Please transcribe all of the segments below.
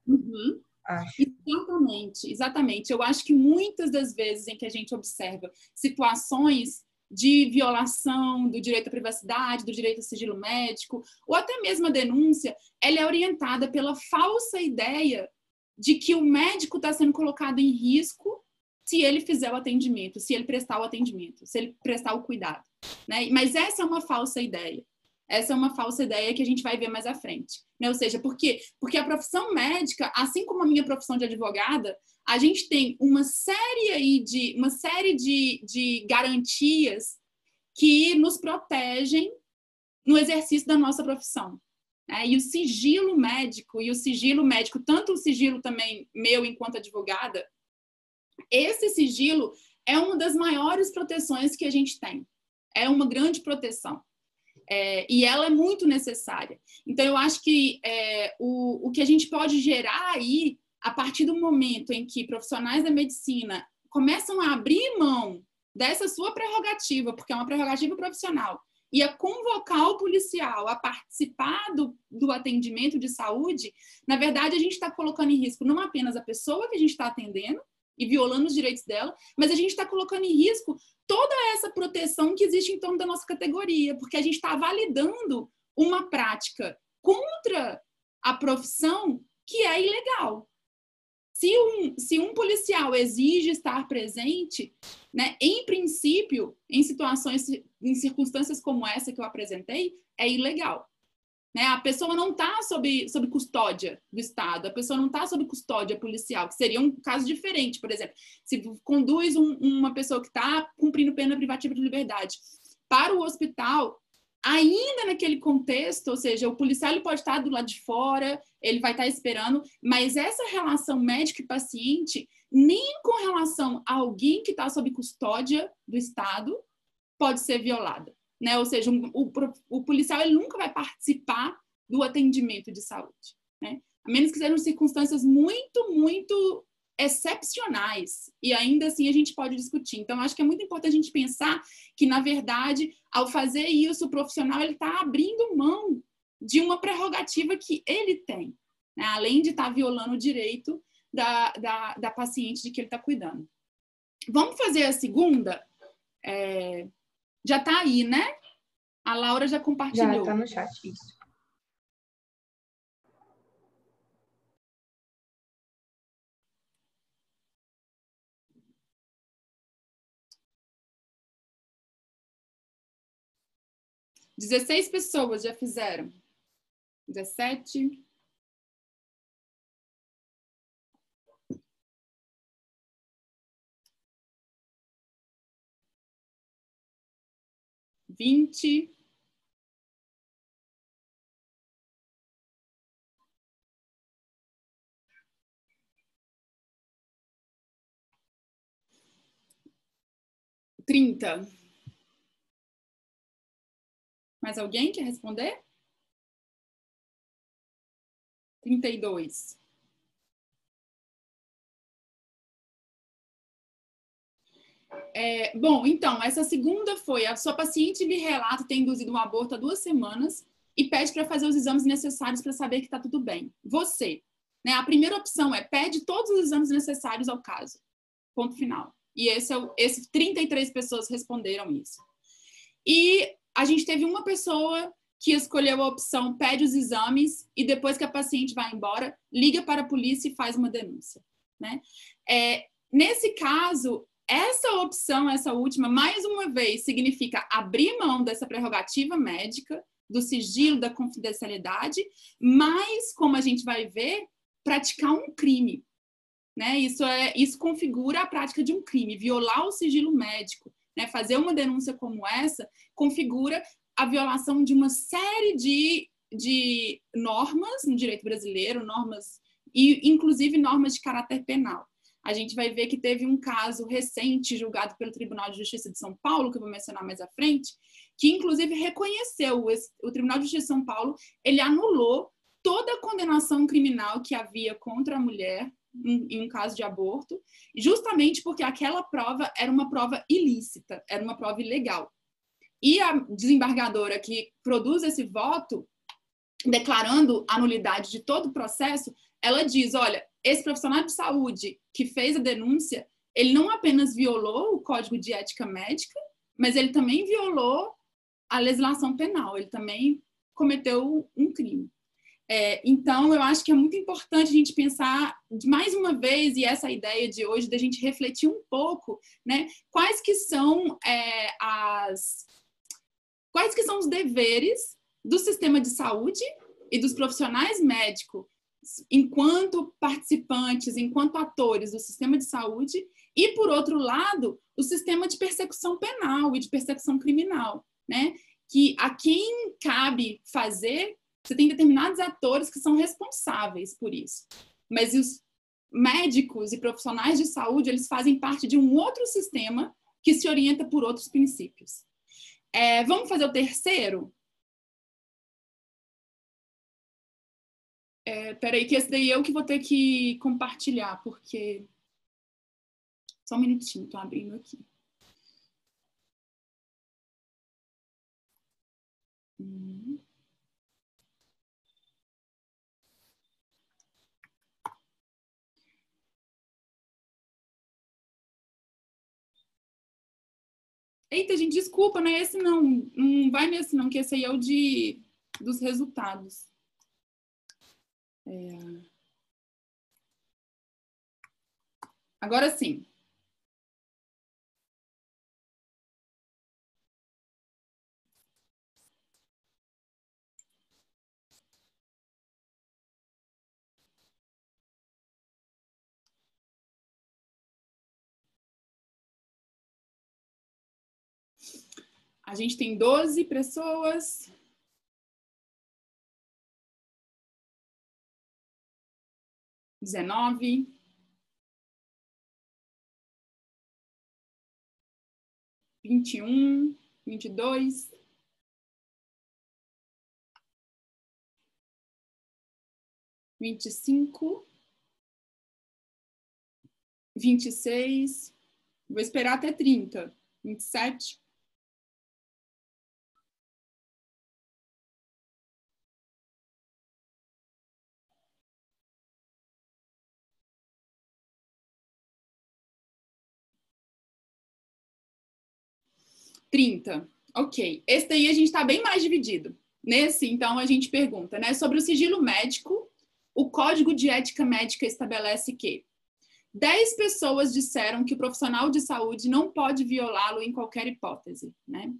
Uhum. Acho. Exatamente, exatamente. Eu acho que muitas das vezes em que a gente observa situações de violação do direito à privacidade, do direito ao sigilo médico, ou até mesmo a denúncia, ela é orientada pela falsa ideia de que o médico está sendo colocado em risco se ele fizer o atendimento, se ele prestar o atendimento, se ele prestar o cuidado, né? Mas essa é uma falsa ideia. Essa é uma falsa ideia que a gente vai ver mais à frente, né? Ou seja, por quê? Porque a profissão médica, assim como a minha profissão de advogada, a gente tem uma série de garantias que nos protegem no exercício da nossa profissão. Né? E o sigilo médico, tanto o sigilo também meu enquanto advogada, esse sigilo é uma das maiores proteções que a gente tem. É uma grande proteção. E ela é muito necessária. Então, eu acho que o que a gente pode gerar aí, a partir do momento em que profissionais da medicina começam a abrir mão dessa sua prerrogativa, porque é uma prerrogativa profissional, e a convocar o policial a participar do atendimento de saúde, na verdade, a gente está colocando em risco não apenas a pessoa que a gente está atendendo e violando os direitos dela, mas a gente está colocando em risco toda essa proteção que existe em torno da nossa categoria, porque a gente está validando uma prática contra a profissão que é ilegal. Se um policial exige estar presente, né, em princípio, em circunstâncias como essa que eu apresentei, é ilegal. Né? A pessoa não está sob custódia do Estado, a pessoa não está sob custódia policial, que seria um caso diferente, por exemplo. Se conduz uma pessoa que está cumprindo pena privativa de liberdade para o hospital, ainda naquele contexto, ou seja, o policial ele pode estar do lado de fora, ele vai estar esperando, mas essa relação médico e paciente, nem com relação a alguém que está sob custódia do Estado, pode ser violada. Né? Ou seja, o policial ele nunca vai participar do atendimento de saúde. Né? A menos que sejam circunstâncias muito, muito excepcionais. E ainda assim a gente pode discutir. Então, acho que é muito importante a gente pensar que, na verdade, ao fazer isso, o profissional está abrindo mão de uma prerrogativa que ele tem, né? Além de estar violando o direito da paciente de que ele está cuidando. Vamos fazer a segunda? Já está aí, né? A Laura já compartilhou. Já está no chat, isso. Dezesseis pessoas já fizeram. 17. Vinte. 30. Mais alguém quer responder? 32. Bom, então, essa segunda foi: a sua paciente lhe relata ter induzido um aborto há 2 semanas e pede para fazer os exames necessários para saber que está tudo bem. Você, né? A primeira opção é: pede todos os exames necessários ao caso. Ponto final. E esse 33 pessoas responderam isso. E a gente teve uma pessoa que escolheu a opção pede os exames e depois que a paciente vai embora, liga para a polícia e faz uma denúncia. Né? Nesse caso, essa opção, essa última, mais uma vez, significa abrir mão dessa prerrogativa médica, do sigilo, da confidencialidade, mas, como a gente vai ver, praticar um crime. Né? Isso configura a prática de um crime. Violar o sigilo médico, né? Fazer uma denúncia como essa, configura a violação de uma série de normas no direito brasileiro, normas, e inclusive normas de caráter penal. A gente vai ver que teve um caso recente julgado pelo Tribunal de Justiça de São Paulo, que eu vou mencionar mais à frente, que inclusive reconheceu, o Tribunal de Justiça de São Paulo, ele anulou toda a condenação criminal que havia contra a mulher em um caso de aborto, justamente porque aquela prova era uma prova ilícita, era uma prova ilegal. E a desembargadora que produz esse voto, declarando a nulidade de todo o processo, ela diz, olha, esse profissional de saúde que fez a denúncia, ele não apenas violou o Código de Ética Médica, mas ele também violou a legislação penal, ele também cometeu um crime. Então, eu acho que é muito importante a gente pensar, mais uma vez, e essa ideia de hoje, da gente refletir um pouco, né, quais que são os deveres do sistema de saúde e dos profissionais médicos, enquanto participantes, enquanto atores do sistema de saúde, e, por outro lado, o sistema de persecução penal e de persecução criminal, né? Que a quem cabe fazer, você tem determinados atores que são responsáveis por isso. Mas os médicos e profissionais de saúde, eles fazem parte de um outro sistema que se orienta por outros princípios. Vamos fazer o terceiro? Peraí, que esse daí eu que vou ter que compartilhar, porque... Só um minutinho, tô abrindo aqui. Eita, gente, desculpa, não é esse não. Não vai nesse não, que esse aí é o dos resultados. Agora sim. A gente tem 12 pessoas. XIX. 21, 22. 25. 26. Vou esperar até 30. 27. 30. Ok. Esse daí a gente está bem mais dividido. Nesse, então, a gente pergunta, né? Sobre o sigilo médico, o Código de Ética Médica estabelece que 10 pessoas disseram que o profissional de saúde não pode violá-lo em qualquer hipótese, né?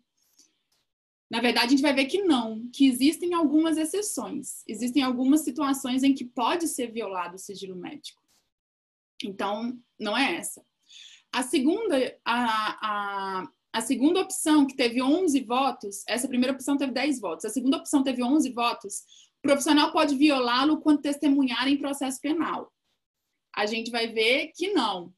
Na verdade, a gente vai ver que não, que existem algumas exceções. Existem algumas situações em que pode ser violado o sigilo médico. Então, não é essa. A segunda opção, que teve 11 votos, essa primeira opção teve 10 votos, a segunda opção teve 11 votos, o profissional pode violá-lo quando testemunhar em processo penal. A gente vai ver que não.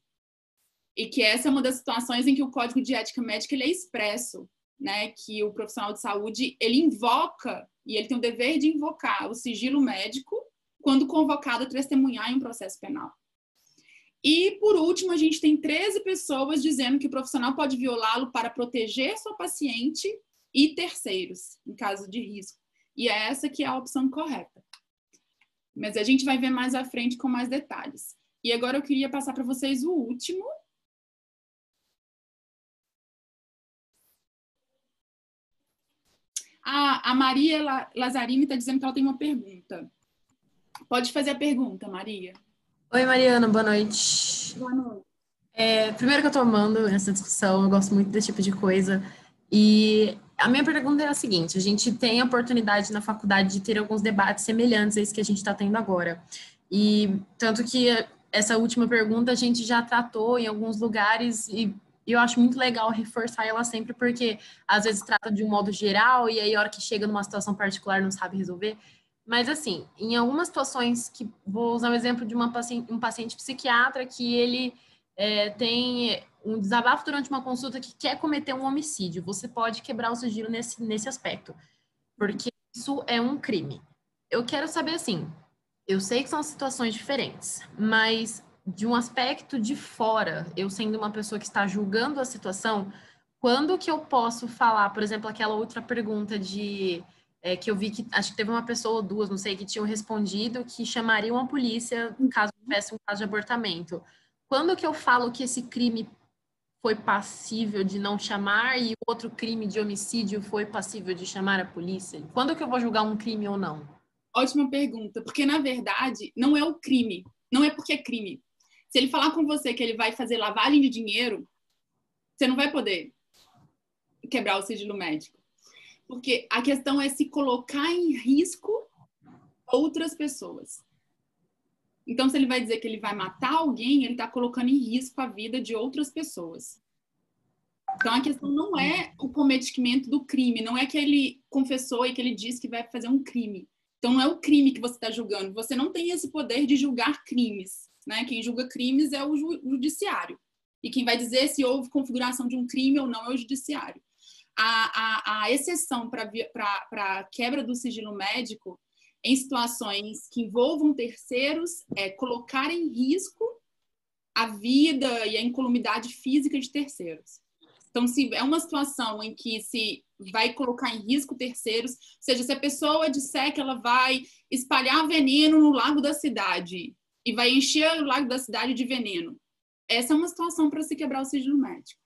E que essa é uma das situações em que o Código de Ética Médica ele é expresso, né? Que o profissional de saúde, ele invoca, e ele tem o dever de invocar o sigilo médico quando convocado a testemunhar em um processo penal. E, por último, a gente tem 13 pessoas dizendo que o profissional pode violá-lo para proteger sua paciente e terceiros, em caso de risco. E é essa que é a opção correta. Mas a gente vai ver mais à frente com mais detalhes. E agora eu queria passar para vocês o último. A Maria Lazzarini está dizendo que ela tem uma pergunta. Pode fazer a pergunta, Maria. Oi, Mariana, boa noite. Boa noite. Primeiro que eu estou amando essa discussão, eu gosto muito desse tipo de coisa. E a minha pergunta é a seguinte: a gente tem a oportunidade na faculdade de ter alguns debates semelhantes a esse que a gente está tendo agora. E tanto que essa última pergunta a gente já tratou em alguns lugares e eu acho muito legal reforçar ela sempre, porque às vezes trata de um modo geral e aí a hora que chega numa situação particular não sabe resolver. Mas, assim, em algumas situações, que vou usar o exemplo de um paciente psiquiatra que ele tem um desabafo durante uma consulta que quer cometer um homicídio. Você pode quebrar o sigilo nesse aspecto, porque isso é um crime. Eu quero saber, assim, eu sei que são situações diferentes, mas de um aspecto de fora, eu sendo uma pessoa que está julgando a situação, quando que eu posso falar, por exemplo, aquela outra pergunta de que eu vi que, acho que teve uma pessoa ou duas, não sei, que tinham respondido que chamariam a polícia caso tivesse um caso de abortamento. Quando que eu falo que esse crime foi passível de não chamar e o outro crime de homicídio foi passível de chamar a polícia? Quando que eu vou julgar um crime ou não? Ótima pergunta, porque na verdade não é o crime, não é porque é crime. Se ele falar com você que ele vai fazer lavagem de dinheiro, você não vai poder quebrar o sigilo médico. Porque a questão é se colocar em risco outras pessoas. Então, se ele vai dizer que ele vai matar alguém, ele está colocando em risco a vida de outras pessoas. Então, a questão não é o cometimento do crime, não é que ele confessou e que ele disse que vai fazer um crime. Então, não é o crime que você está julgando. Você não tem esse poder de julgar crimes, né? Quem julga crimes é o judiciário. E quem vai dizer se houve configuração de um crime ou não é o judiciário. A exceção para quebra do sigilo médico em situações que envolvam terceiros é colocar em risco a vida e a incolumidade física de terceiros. Então, se é uma situação em que se vai colocar em risco terceiros, ou seja, se a pessoa disser que ela vai espalhar veneno no lago da cidade e vai encher o lago da cidade de veneno, essa é uma situação para se quebrar o sigilo médico.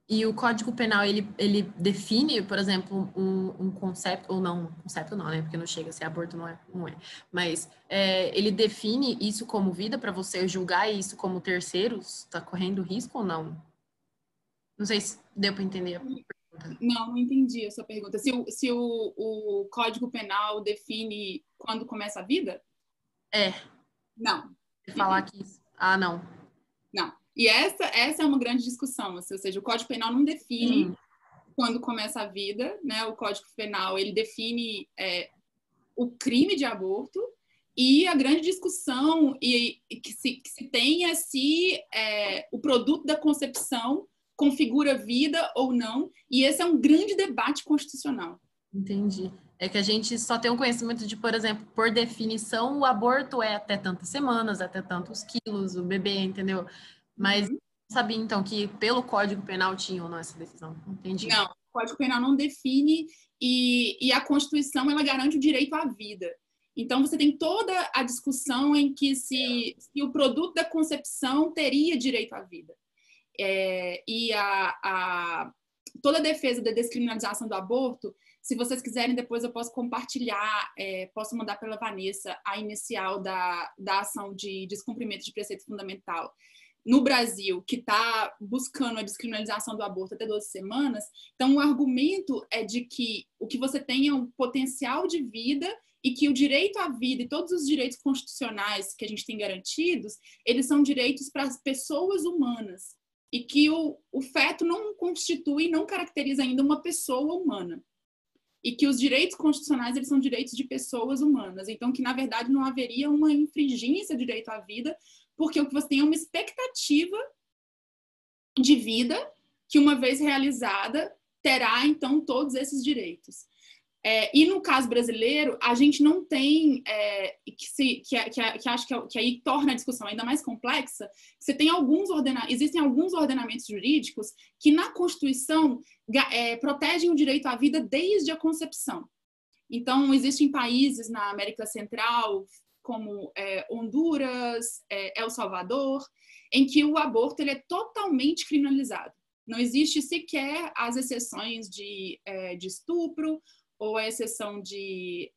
E o Código Penal, ele define, por exemplo, um conceito, ou não, conceito não, né? Porque não chega a ser aborto, não é. Mas ele define isso como vida para você julgar isso como terceiros? Está correndo risco ou não? Não sei se deu para entender a pergunta. Não entendi a sua pergunta. Se o Código Penal define quando começa a vida? Não. Falar que isso... Ah, não. Não. E essa é uma grande discussão, ou seja, o Código Penal não define quando começa a vida, né? O Código Penal, ele define o crime de aborto, e a grande discussão que se tem é se o produto da concepção configura vida ou não, e esse é um grande debate constitucional. Entendi. É que a gente só tem um conhecimento de, por exemplo, por definição, o aborto é até tantas semanas, até tantos quilos, o bebê, entendeu? Mas sabia, então, que pelo Código Penal tinha ou não essa decisão? Entendi. Não, o Código Penal não define, e a Constituição, ela garante o direito à vida. Então, você tem toda a discussão em que se o produto da concepção teria direito à vida. E toda a defesa da descriminalização do aborto, se vocês quiserem, depois eu posso compartilhar, posso mandar pela Vanessa a inicial da ação de descumprimento de preceito fundamental no Brasil, que está buscando a descriminalização do aborto até 12 semanas. Então, o argumento é de que o que você tem é um potencial de vida e que o direito à vida e todos os direitos constitucionais que a gente tem garantidos, eles são direitos para as pessoas humanas, e que o feto não constitui, não caracteriza ainda uma pessoa humana, e que os direitos constitucionais, eles são direitos de pessoas humanas, então que na verdade não haveria uma infringência do direito à vida, porque o que você tem é uma expectativa de vida que, uma vez realizada, terá então todos esses direitos. E no caso brasileiro, a gente não tem, que acho que aí torna a discussão ainda mais complexa, você tem existem alguns ordenamentos jurídicos que na Constituição protegem o direito à vida desde a concepção. Então, existem países na América Central, como Honduras, El Salvador, em que o aborto ele é totalmente criminalizado. Não existe sequer as exceções de estupro, ou a exceção de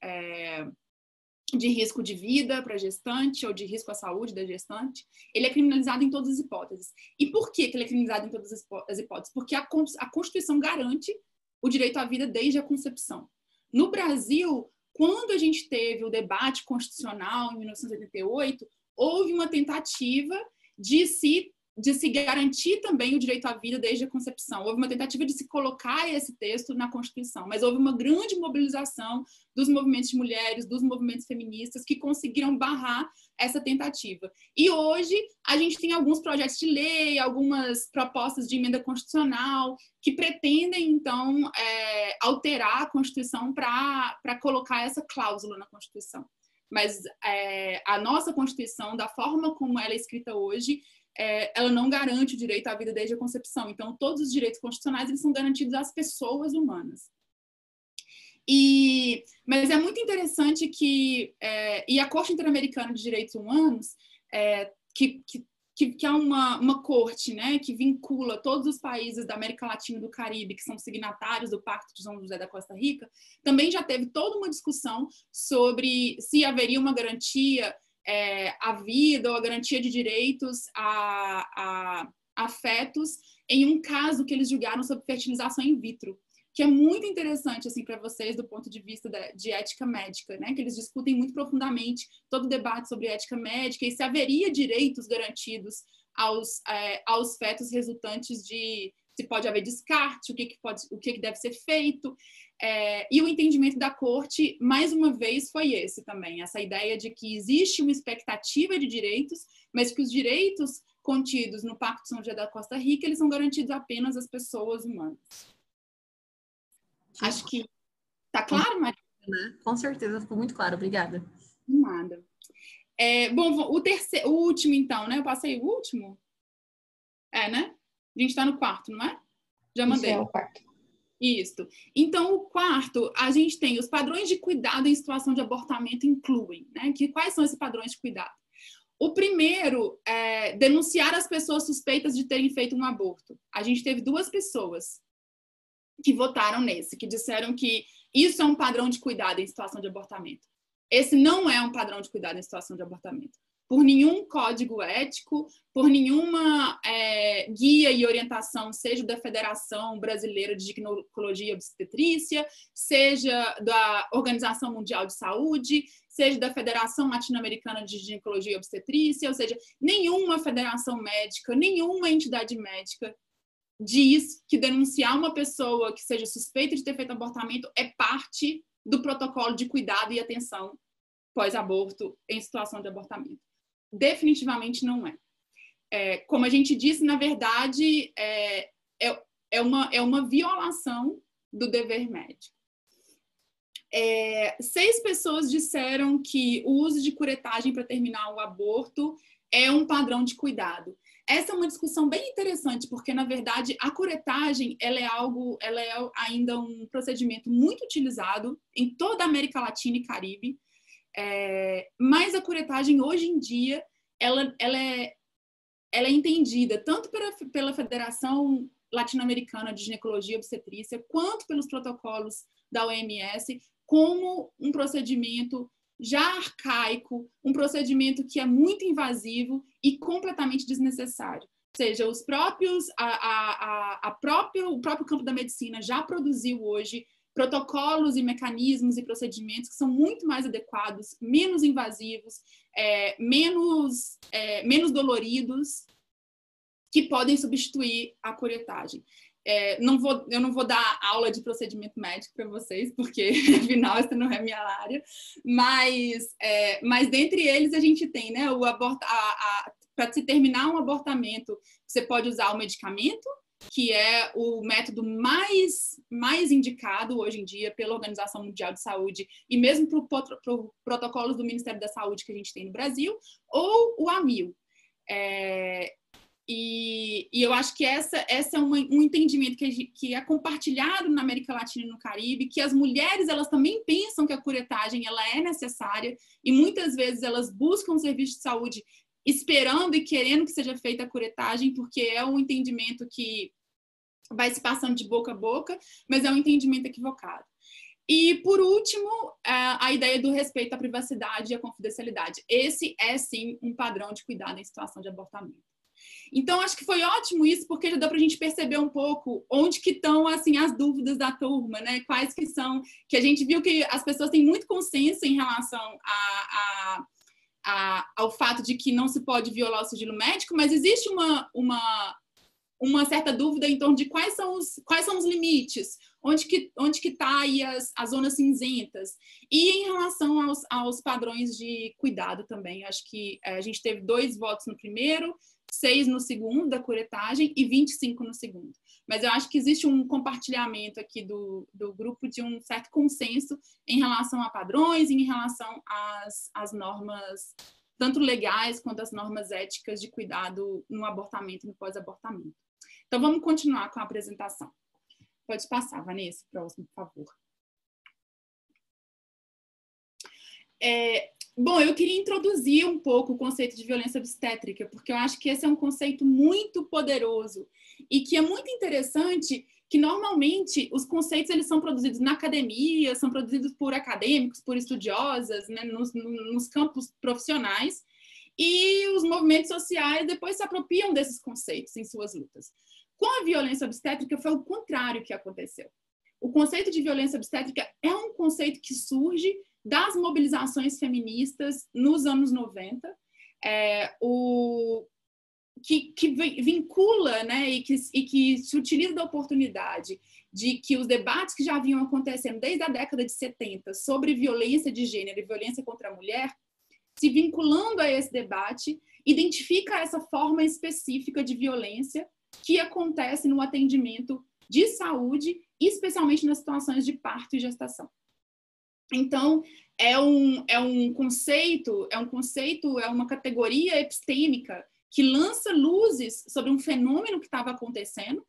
risco de vida para a gestante, ou de risco à saúde da gestante. Ele é criminalizado em todas as hipóteses. E por que ele é criminalizado em todas as hipóteses? Porque a Constituição garante o direito à vida desde a concepção. No Brasil, quando a gente teve o debate constitucional em 1988, houve uma tentativa de se garantir também o direito à vida desde a concepção. Houve uma tentativa de se colocar esse texto na Constituição, mas houve uma grande mobilização dos movimentos de mulheres, dos movimentos feministas, que conseguiram barrar essa tentativa. E hoje a gente tem alguns projetos de lei, algumas propostas de emenda constitucional que pretendem, então, alterar a Constituição para colocar essa cláusula na Constituição. Mas a nossa Constituição, da forma como ela é escrita hoje, ela não garante o direito à vida desde a concepção. Então, todos os direitos constitucionais eles são garantidos às pessoas humanas. Mas é muito interessante que e a Corte Interamericana de Direitos Humanos, que é uma corte, né, que vincula todos os países da América Latina e do Caribe, que são signatários do Pacto de São José da Costa Rica, também já teve toda uma discussão sobre se haveria uma garantia à vida ou a garantia de direitos a fetos em um caso que eles julgaram sobre fertilização in vitro, que é muito interessante assim para vocês do ponto de vista de ética médica, né? Que eles discutem muito profundamente todo o debate sobre ética médica e se haveria direitos garantidos aos fetos resultantes de se pode haver descarte, o que deve ser feito. E o entendimento da corte, mais uma vez, foi esse também, essa ideia de que existe uma expectativa de direitos, mas que os direitos contidos no Pacto de São José da Costa Rica, eles são garantidos apenas às pessoas humanas. Acho que tá claro, Maria? Com certeza, ficou muito claro. Obrigada. Nada. Bom, o último, então, né? Eu passei o último? Né? A gente tá no quarto, não é? Já mandei. Isso é o quarto. Isso. Então, o quarto, a gente tem os padrões de cuidado em situação de abortamento incluem, né? Quais são esses padrões de cuidado? O primeiro é denunciar as pessoas suspeitas de terem feito um aborto. A gente teve 2 pessoas que votaram nesse, que disseram que isso é um padrão de cuidado em situação de abortamento. Esse não é um padrão de cuidado em situação de abortamento. Por nenhum código ético, por nenhuma guia e orientação, seja da Federação Brasileira de Ginecologia e Obstetrícia, seja da Organização Mundial de Saúde, seja da Federação Latino-Americana de Ginecologia e Obstetrícia, ou seja, nenhuma federação médica, nenhuma entidade médica diz que denunciar uma pessoa que seja suspeita de ter feito abortamento é parte do protocolo de cuidado e atenção pós-aborto em situação de abortamento. Definitivamente não é. Como a gente disse, na verdade, é uma violação do dever médico. 6 pessoas disseram que o uso de curetagem para terminar o aborto é um padrão de cuidado. Essa é uma discussão bem interessante, porque, na verdade, a curetagem ela é ainda um procedimento muito utilizado em toda a América Latina e Caribe, mas a curetagem, hoje em dia, ela é entendida tanto pela Federação Latino-Americana de Ginecologia e Obstetrícia, quanto pelos protocolos da OMS, como um procedimento já arcaico, um procedimento que é muito invasivo e completamente desnecessário. Ou seja, o próprio campo da medicina já produziu hoje protocolos e mecanismos e procedimentos que são muito mais adequados, menos invasivos, menos doloridos, que podem substituir a curetagem. Eu não vou dar aula de procedimento médico para vocês, porque, afinal, essa não é a minha área, mas dentre eles a gente tem, né, para se terminar um abortamento, você pode usar o medicamento, que é o método mais indicado hoje em dia pela Organização Mundial de Saúde e mesmo para protocolos do Ministério da Saúde que a gente tem no Brasil, ou o AMIL. E eu acho que essa é um entendimento que é compartilhado na América Latina e no Caribe, que as mulheres elas também pensam que a curetagem ela é necessária e muitas vezes elas buscam um serviço de saúde esperando e querendo que seja feita a curetagem, porque é um entendimento que vai se passando de boca a boca, mas é um entendimento equivocado. E, por último, a ideia do respeito à privacidade e à confidencialidade. Esse é, sim, um padrão de cuidado em situação de abortamento. Então, acho que foi ótimo isso, porque já deu para a gente perceber um pouco onde que estão assim, as dúvidas da turma, né? Quais que são, que a gente viu que as pessoas têm muito consenso em relação ao fato de que não se pode violar o sigilo médico, mas existe uma certa dúvida em torno de quais são os limites, onde que está aí as zonas cinzentas. E em relação aos padrões de cuidado também, acho que a gente teve 2 votos no primeiro, 6 no segundo, da curetagem, e 25 no segundo. Mas eu acho que existe um compartilhamento aqui do grupo de um certo consenso em relação a padrões e em relação às normas, tanto legais quanto as normas éticas de cuidado no abortamento e no pós-abortamento. Então, vamos continuar com a apresentação. Pode passar, Vanessa, próximo, por favor. Bom, eu queria introduzir um pouco o conceito de violência obstétrica, porque eu acho que esse é um conceito muito poderoso e que é muito interessante que, normalmente, os conceitos eles são produzidos na academia, são produzidos por acadêmicos, por estudiosas, né, nos campos profissionais, e os movimentos sociais depois se apropriam desses conceitos em suas lutas. Com a violência obstétrica foi o contrário que aconteceu. O conceito de violência obstétrica é um conceito que surge das mobilizações feministas nos anos 90, que vincula, né, e que se utiliza da oportunidade de que os debates que já vinham acontecendo desde a década de 70 sobre violência de gênero e violência contra a mulher, se vinculando a esse debate, identifica essa forma específica de violência que acontece no atendimento de saúde, especialmente nas situações de parto e gestação. Então, é uma categoria epistêmica que lança luzes sobre um fenômeno que estava acontecendo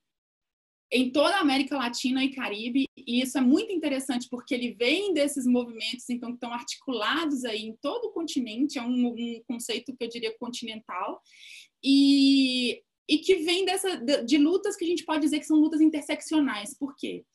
em toda a América Latina e Caribe, e isso é muito interessante porque ele vem desses movimentos então, que estão articulados aí em todo o continente, é um conceito que eu diria continental, e que vem de lutas que a gente pode dizer que são lutas interseccionais. Por quê?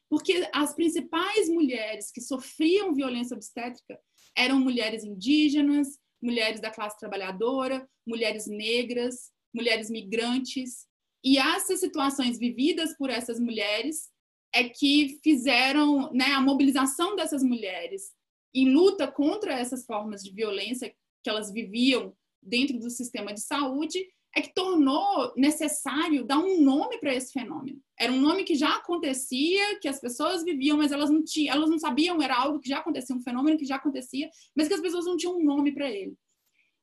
Porque as principais mulheres que sofriam violência obstétrica eram mulheres indígenas, mulheres da classe trabalhadora, mulheres negras, mulheres migrantes. E essas situações vividas por essas mulheres é que fizeram, né, a mobilização dessas mulheres em luta contra essas formas de violência que elas viviam dentro do sistema de saúde, é que tornou necessário dar um nome para esse fenômeno. Era um nome que já acontecia, que as pessoas viviam, mas elas não sabiam, era algo que já acontecia, um fenômeno que já acontecia, mas que as pessoas não tinham um nome para ele.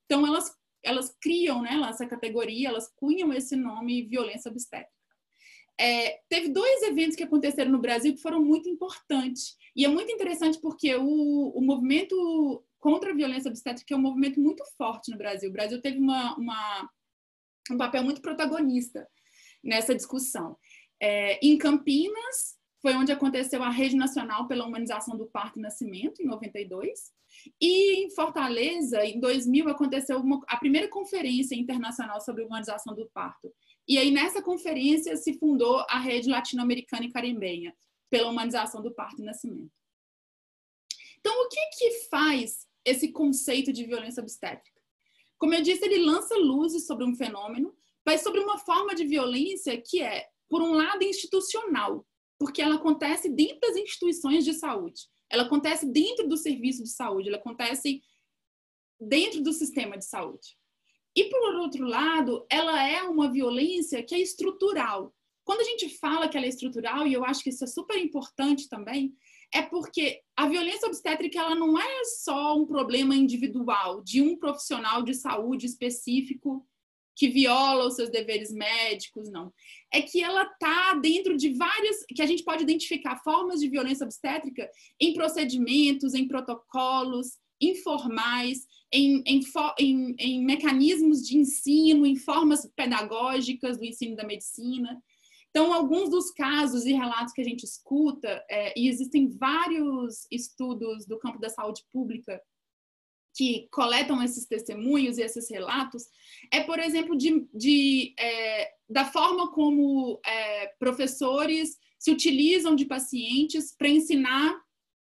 Então, elas criam, né, essa categoria, elas cunham esse nome, violência obstétrica. Teve 2 eventos que aconteceram no Brasil que foram muito importantes. E é muito interessante porque o movimento contra a violência obstétrica é um movimento muito forte no Brasil. O Brasil teve um papel muito protagonista nessa discussão. Em Campinas, foi onde aconteceu a Rede Nacional pela Humanização do Parto e Nascimento, em 92. E em Fortaleza, em 2000, aconteceu a primeira conferência internacional sobre humanização do parto. E aí, nessa conferência, se fundou a Rede Latino-Americana e Caribenha pela humanização do parto e nascimento. Então, o que faz esse conceito de violência obstétrica? Como eu disse, ele lança luzes sobre um fenômeno, mas sobre uma forma de violência que é, por um lado, institucional, porque ela acontece dentro das instituições de saúde, ela acontece dentro do serviço de saúde, ela acontece dentro do sistema de saúde. E, por outro lado, ela é uma violência que é estrutural. Quando a gente fala que ela é estrutural, e eu acho que isso é super importante também, é porque a violência obstétrica ela não é só um problema individual de um profissional de saúde específico que viola os seus deveres médicos, não. É que ela está dentro de várias, que a gente pode identificar formas de violência obstétrica em procedimentos, em protocolos informais, em mecanismos de ensino, em formas pedagógicas do ensino da medicina. Então, alguns dos casos e relatos que a gente escuta, e existem vários estudos do campo da saúde pública que coletam esses testemunhos e esses relatos, por exemplo, da forma como professores se utilizam de pacientes para ensinar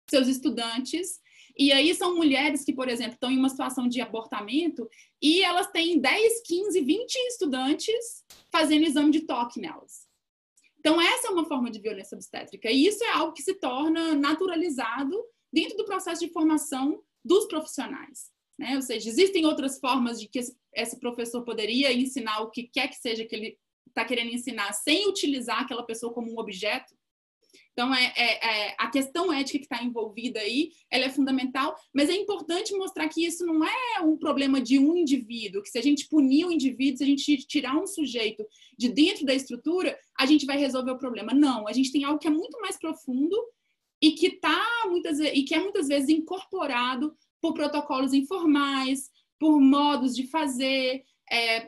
seus estudantes. E aí são mulheres que, por exemplo, estão em uma situação de abortamento e elas têm 10, 15, 20 estudantes fazendo exame de toque nelas. Então, essa é uma forma de violência obstétrica. E isso é algo que se torna naturalizado dentro do processo de formação dos profissionais, né? Ou seja, existem outras formas de que esse professor poderia ensinar o que quer que seja que ele está querendo ensinar sem utilizar aquela pessoa como um objeto. Então, a questão ética que está envolvida aí, ela é fundamental, mas é importante mostrar que isso não é um problema de um indivíduo, que se a gente punir um indivíduo, se a gente tirar um sujeito de dentro da estrutura, a gente vai resolver o problema. Não, a gente tem algo que é muito mais profundo e que é muitas vezes incorporado por protocolos informais, por modos de fazer,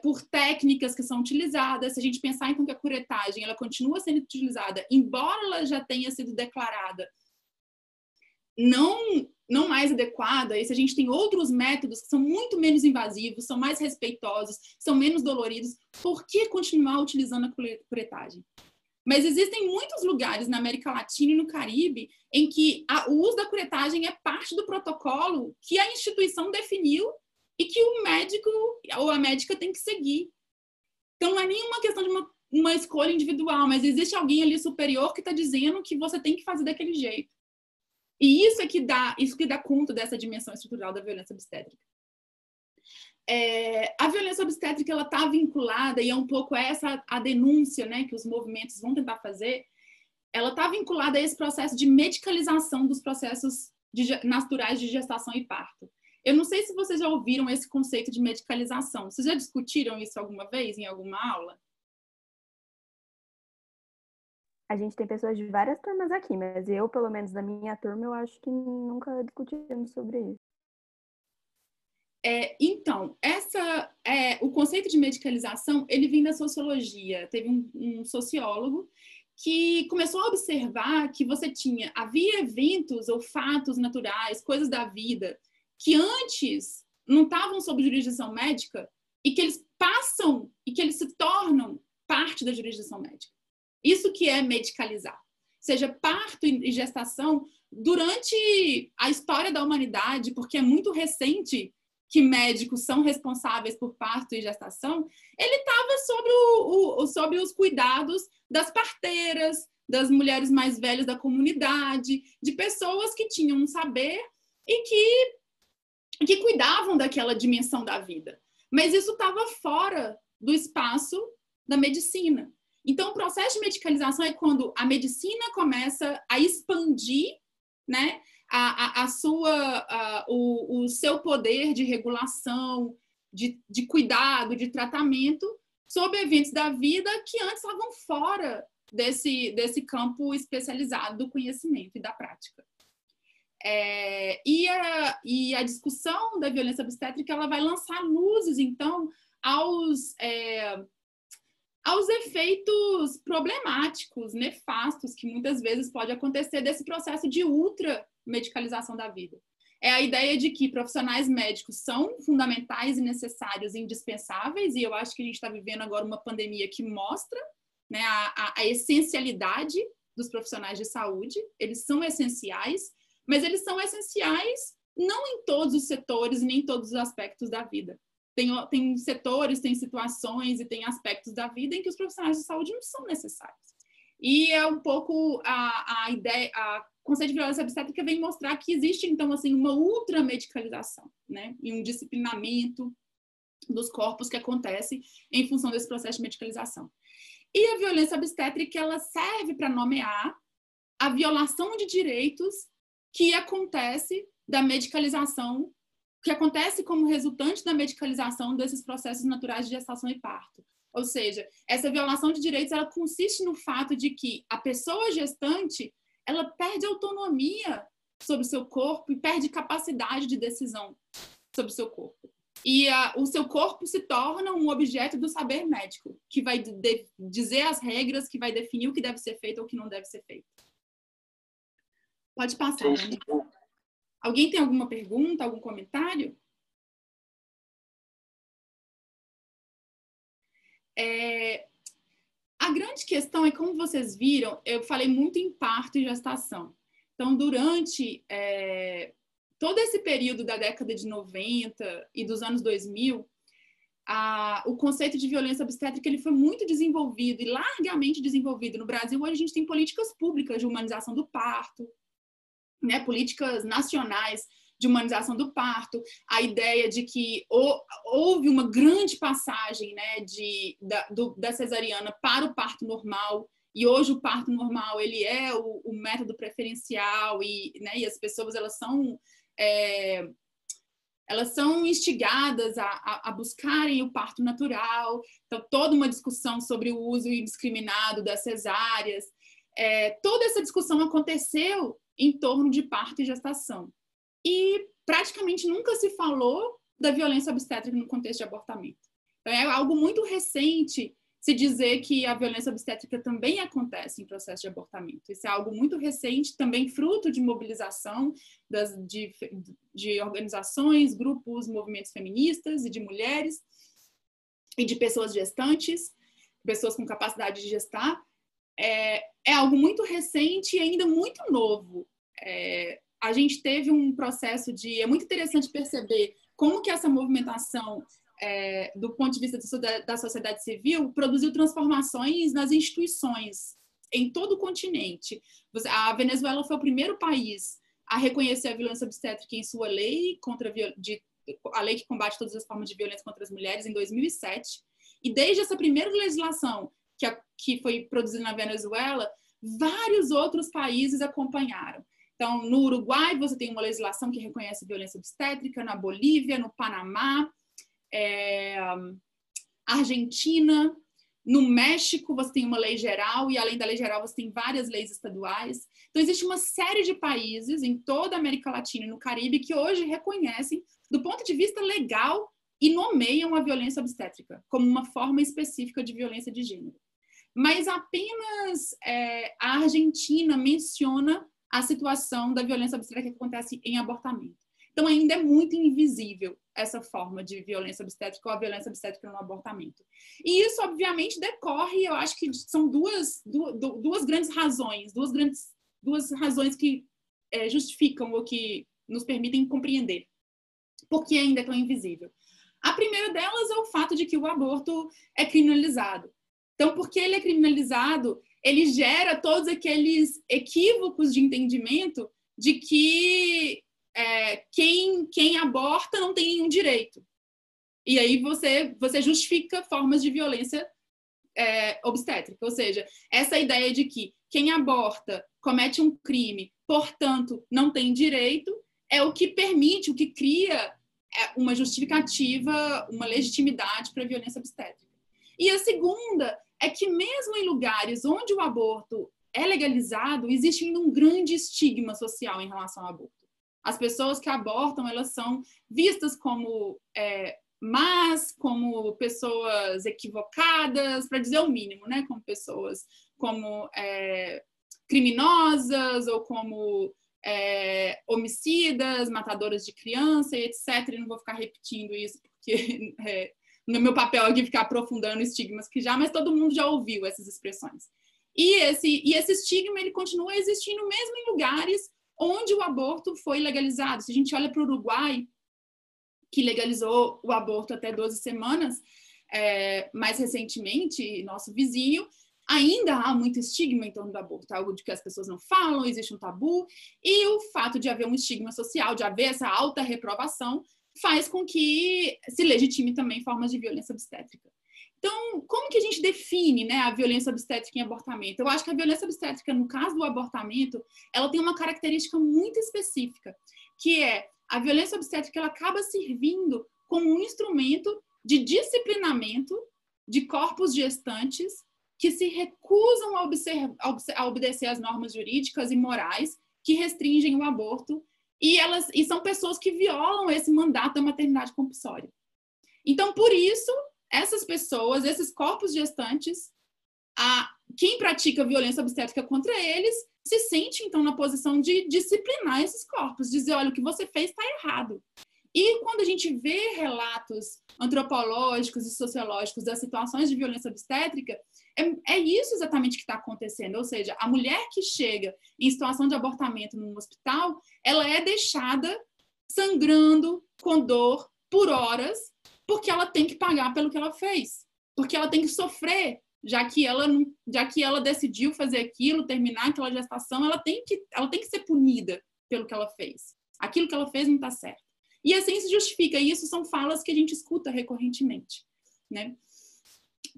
por técnicas que são utilizadas. Se a gente pensar então que a curetagem ela continua sendo utilizada, embora ela já tenha sido declarada não mais adequada, e se a gente tem outros métodos que são muito menos invasivos, são mais respeitosos, são menos doloridos, por que continuar utilizando a curetagem? Mas existem muitos lugares na América Latina e no Caribe em que o uso da curetagem é parte do protocolo que a instituição definiu e que o médico ou a médica tem que seguir. Então, não é nenhuma questão de uma escolha individual, mas existe alguém ali superior que está dizendo que você tem que fazer daquele jeito. E isso que dá conta dessa dimensão estrutural da violência obstétrica. A violência obstétrica ela está vinculada, e é um pouco essa a denúncia, né, que os movimentos vão tentar fazer, ela está vinculada a esse processo de medicalização dos processos naturais de gestação e parto. Eu não sei se vocês já ouviram esse conceito de medicalização. Vocês já discutiram isso alguma vez em alguma aula? A gente tem pessoas de várias turmas aqui, mas eu, pelo menos na minha turma, eu acho que nunca discutimos sobre isso. Então, o conceito de medicalização, ele vem da sociologia. Teve um sociólogo que começou a observar que havia eventos ou fatos naturais, coisas da vida, que antes não estavam sob jurisdição médica e que eles passam e que eles se tornam parte da jurisdição médica. Isso que é medicalizar. Seja parto e gestação, durante a história da humanidade, porque é muito recente que médicos são responsáveis por parto e gestação, ele estava sobre os cuidados das parteiras, das mulheres mais velhas da comunidade, de pessoas que tinham um saber e que cuidavam daquela dimensão da vida. Mas isso estava fora do espaço da medicina. Então, o processo de medicalização é quando a medicina começa a expandir, né, o seu poder de regulação, de cuidado, de tratamento sobre eventos da vida que antes estavam fora desse campo especializado do conhecimento e da prática. E a discussão da violência obstétrica ela vai lançar luzes, então, aos efeitos problemáticos, nefastos, que muitas vezes pode acontecer desse processo de ultra-medicalização da vida. É a ideia de que profissionais médicos são fundamentais e necessários e indispensáveis, e eu acho que a gente está vivendo agora uma pandemia que mostra, né, a essencialidade dos profissionais de saúde. Eles são essenciais, mas eles são essenciais não em todos os setores e nem em todos os aspectos da vida. Tem setores, tem situações e tem aspectos da vida em que os profissionais de saúde não são necessários. E é um pouco a ideia, o conceito de violência obstétrica vem mostrar que existe, então, assim, uma ultramedicalização, né? E um disciplinamento dos corpos que acontece em função desse processo de medicalização. E a violência obstétrica, ela serve para nomear a violação de direitos que acontece da medicalização, que acontece como resultante da medicalização desses processos naturais de gestação e parto. Ou seja, essa violação de direitos, ela consiste no fato de que a pessoa gestante, ela perde autonomia sobre o seu corpo e perde capacidade de decisão sobre o seu corpo. E o seu corpo se torna um objeto do saber médico, que vai dizer as regras, que vai definir o que deve ser feito ou o que não deve ser feito. Pode passar, né? Alguém tem alguma pergunta, algum comentário? A grande questão é, como vocês viram, eu falei muito em parto e gestação. Então, durante todo esse período da década de 90 e dos anos 2000, o conceito de violência obstétrica ele foi muito desenvolvido e largamente desenvolvido. No Brasil, hoje a gente tem políticas públicas de humanização do parto, né, políticas nacionais de humanização do parto, a ideia de que houve uma grande passagem, né, da cesariana para o parto normal, e hoje o parto normal ele é o método preferencial, né, e as pessoas elas são instigadas a buscarem o parto natural. Então, toda uma discussão sobre o uso indiscriminado das cesáreas. Toda essa discussão aconteceu em torno de parto e gestação. E praticamente nunca se falou da violência obstétrica no contexto de abortamento. Então, é algo muito recente se dizer que a violência obstétrica também acontece em processo de abortamento. Isso é algo muito recente, também fruto de mobilização de organizações, grupos, movimentos feministas e de mulheres e de pessoas gestantes, pessoas com capacidade de gestar. É algo muito recente e ainda muito novo. A gente teve um processo é muito interessante perceber como que essa movimentação, do ponto de vista da sociedade civil, produziu transformações nas instituições em todo o continente. A Venezuela foi o primeiro país a reconhecer a violência obstétrica em sua lei, a lei que combate todas as formas de violência contra as mulheres, em 2007. E desde essa primeira legislação que foi produzida na Venezuela, vários outros países acompanharam. Então, no Uruguai, você tem uma legislação que reconhece violência obstétrica, na Bolívia, no Panamá, Argentina, no México você tem uma lei geral e além da lei geral você tem várias leis estaduais. Então existe uma série de países em toda a América Latina e no Caribe que hoje reconhecem, do ponto de vista legal, e nomeiam a violência obstétrica como uma forma específica de violência de gênero. Mas apenas a Argentina menciona a situação da violência obstétrica que acontece em abortamento. Então, ainda é muito invisível essa forma de violência obstétrica ou a violência obstétrica no abortamento. E isso, obviamente, decorre, eu acho que são duas grandes razões, duas razões que justificam ou que nos permitem compreender por que ainda é tão invisível. A primeira delas é o fato de que o aborto é criminalizado. Então, porque ele é criminalizado, ele gera todos aqueles equívocos de entendimento de que quem aborta não tem nenhum direito. E aí você justifica formas de violência obstétrica. Ou seja, essa ideia de que quem aborta comete um crime, portanto, não tem direito, é o que permite, o que cria uma justificativa, uma legitimidade para a violência obstétrica. E a segunda é que mesmo em lugares onde o aborto é legalizado, existe ainda um grande estigma social em relação ao aborto. As pessoas que abortam, elas são vistas como más, como pessoas equivocadas, para dizer o mínimo, né? Como pessoas como criminosas ou como homicidas, matadoras de criança, e etc. E não vou ficar repetindo isso, porque no meu papel aqui ficar aprofundando estigmas que mas todo mundo já ouviu essas expressões. E esse estigma, ele continua existindo mesmo em lugares onde o aborto foi legalizado. Se a gente olha para o Uruguai, que legalizou o aborto até 12 semanas, mais recentemente, nosso vizinho, ainda há muito estigma em torno do aborto, algo de que as pessoas não falam, existe um tabu, e o fato de haver um estigma social, de haver essa alta reprovação, faz com que se legitime também formas de violência obstétrica. Então, como que a gente define, né, a violência obstétrica em abortamento? Eu acho que a violência obstétrica, no caso do abortamento, ela tem uma característica muito específica, que é a violência obstétrica, ela acaba servindo como um instrumento de disciplinamento de corpos gestantes que se recusam a obedecer às normas jurídicas e morais que restringem o aborto, e são pessoas que violam esse mandato da maternidade compulsória. Então, por isso, essas pessoas, esses corpos gestantes, quem pratica violência obstétrica contra eles, se sente, então, na posição de disciplinar esses corpos, dizer, olha, o que você fez está errado. E quando a gente vê relatos antropológicos e sociológicos das situações de violência obstétrica, é isso exatamente que está acontecendo. Ou seja, a mulher que chega em situação de abortamento num hospital, ela é deixada sangrando, com dor, por horas, porque ela tem que pagar pelo que ela fez. Porque ela tem que sofrer, já que ela decidiu fazer aquilo, terminar aquela gestação, ela tem que ser punida pelo que ela fez. Aquilo que ela fez não está certo. E assim se justifica. E isso são falas que a gente escuta recorrentemente, né?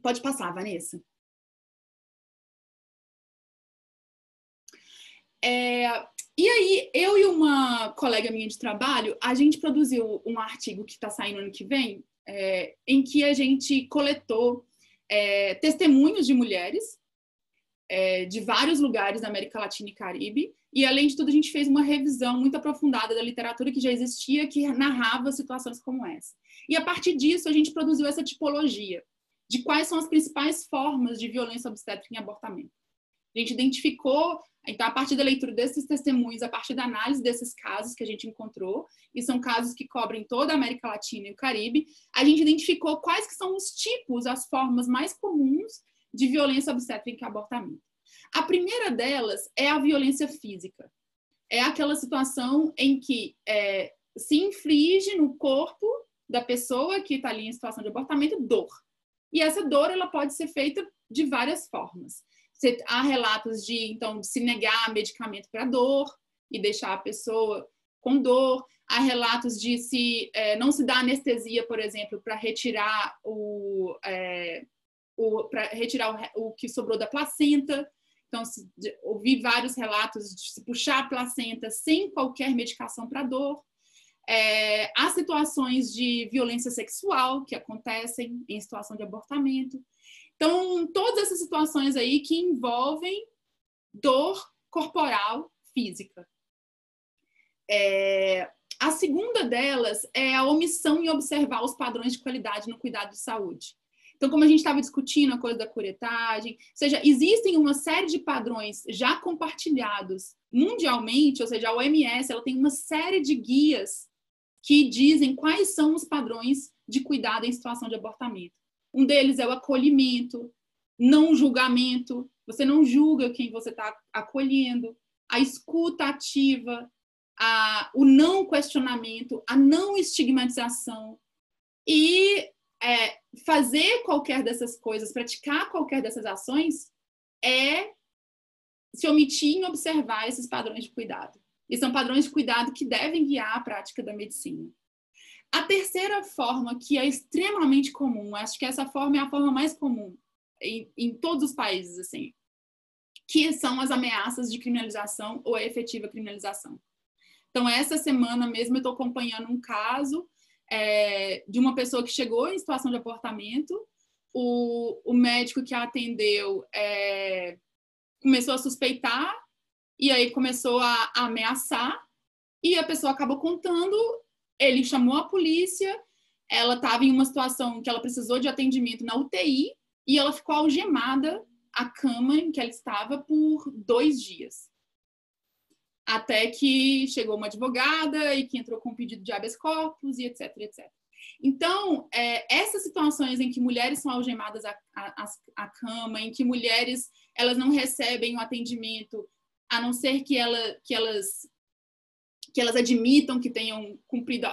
Pode passar, Vanessa. E aí, eu e uma colega minha de trabalho, a gente produziu um artigo que está saindo ano que vem, em que a gente coletou testemunhos de mulheres de vários lugares da América Latina e Caribe, e além de tudo a gente fez uma revisão muito aprofundada da literatura que já existia, que narrava situações como essa. E a partir disso a gente produziu essa tipologia, de quais são as principais formas de violência obstétrica em abortamento. A gente identificou, então, a partir da leitura desses testemunhos, a partir da análise desses casos que a gente encontrou, e são casos que cobrem toda a América Latina e o Caribe, a gente identificou quais que são os tipos, as formas mais comuns de violência obstétrica em abortamento. A primeira delas é a violência física. É aquela situação em que se inflige no corpo da pessoa que está ali em situação de abortamento dor. E essa dor ela pode ser feita de várias formas. Há relatos de se negar medicamento para dor e deixar a pessoa com dor. Há relatos de não se dar anestesia, por exemplo, para retirar o que sobrou da placenta. Então, ouvi vários relatos de se puxar a placenta sem qualquer medicação para dor. Há situações de violência sexual que acontecem em situação de abortamento. Então, todas essas situações aí que envolvem dor corporal física. A segunda delas é a omissão em observar os padrões de qualidade no cuidado de saúde. Então, como a gente estava discutindo a coisa da curetagem, ou seja, existem uma série de padrões já compartilhados mundialmente, ou seja, a OMS ela tem uma série de guias que dizem quais são os padrões de cuidado em situação de abortamento. Um deles é o acolhimento, não julgamento, você não julga quem você está acolhendo, a escuta ativa, o não questionamento, a não estigmatização e fazer qualquer dessas coisas, praticar qualquer dessas ações é se omitir em observar esses padrões de cuidado. E são padrões de cuidado que devem guiar a prática da medicina. A terceira forma, que é extremamente comum, acho que essa forma é a forma mais comum em todos os países, assim, que são as ameaças de criminalização ou a efetiva criminalização. Então, essa semana mesmo eu estou acompanhando um caso de uma pessoa que chegou em situação de abortamento, o médico que a atendeu começou a suspeitar e aí começou a ameaçar e a pessoa acabou contando, ele chamou a polícia, ela estava em uma situação que ela precisou de atendimento na UTI e ela ficou algemada à cama em que ela estava por 2 dias. Até que chegou uma advogada e que entrou com um pedido de habeas corpus e etc, etc. Então, essas situações em que mulheres são algemadas à cama, em que mulheres elas não recebem o atendimento, a não ser que elas admitam que tenham cumprido,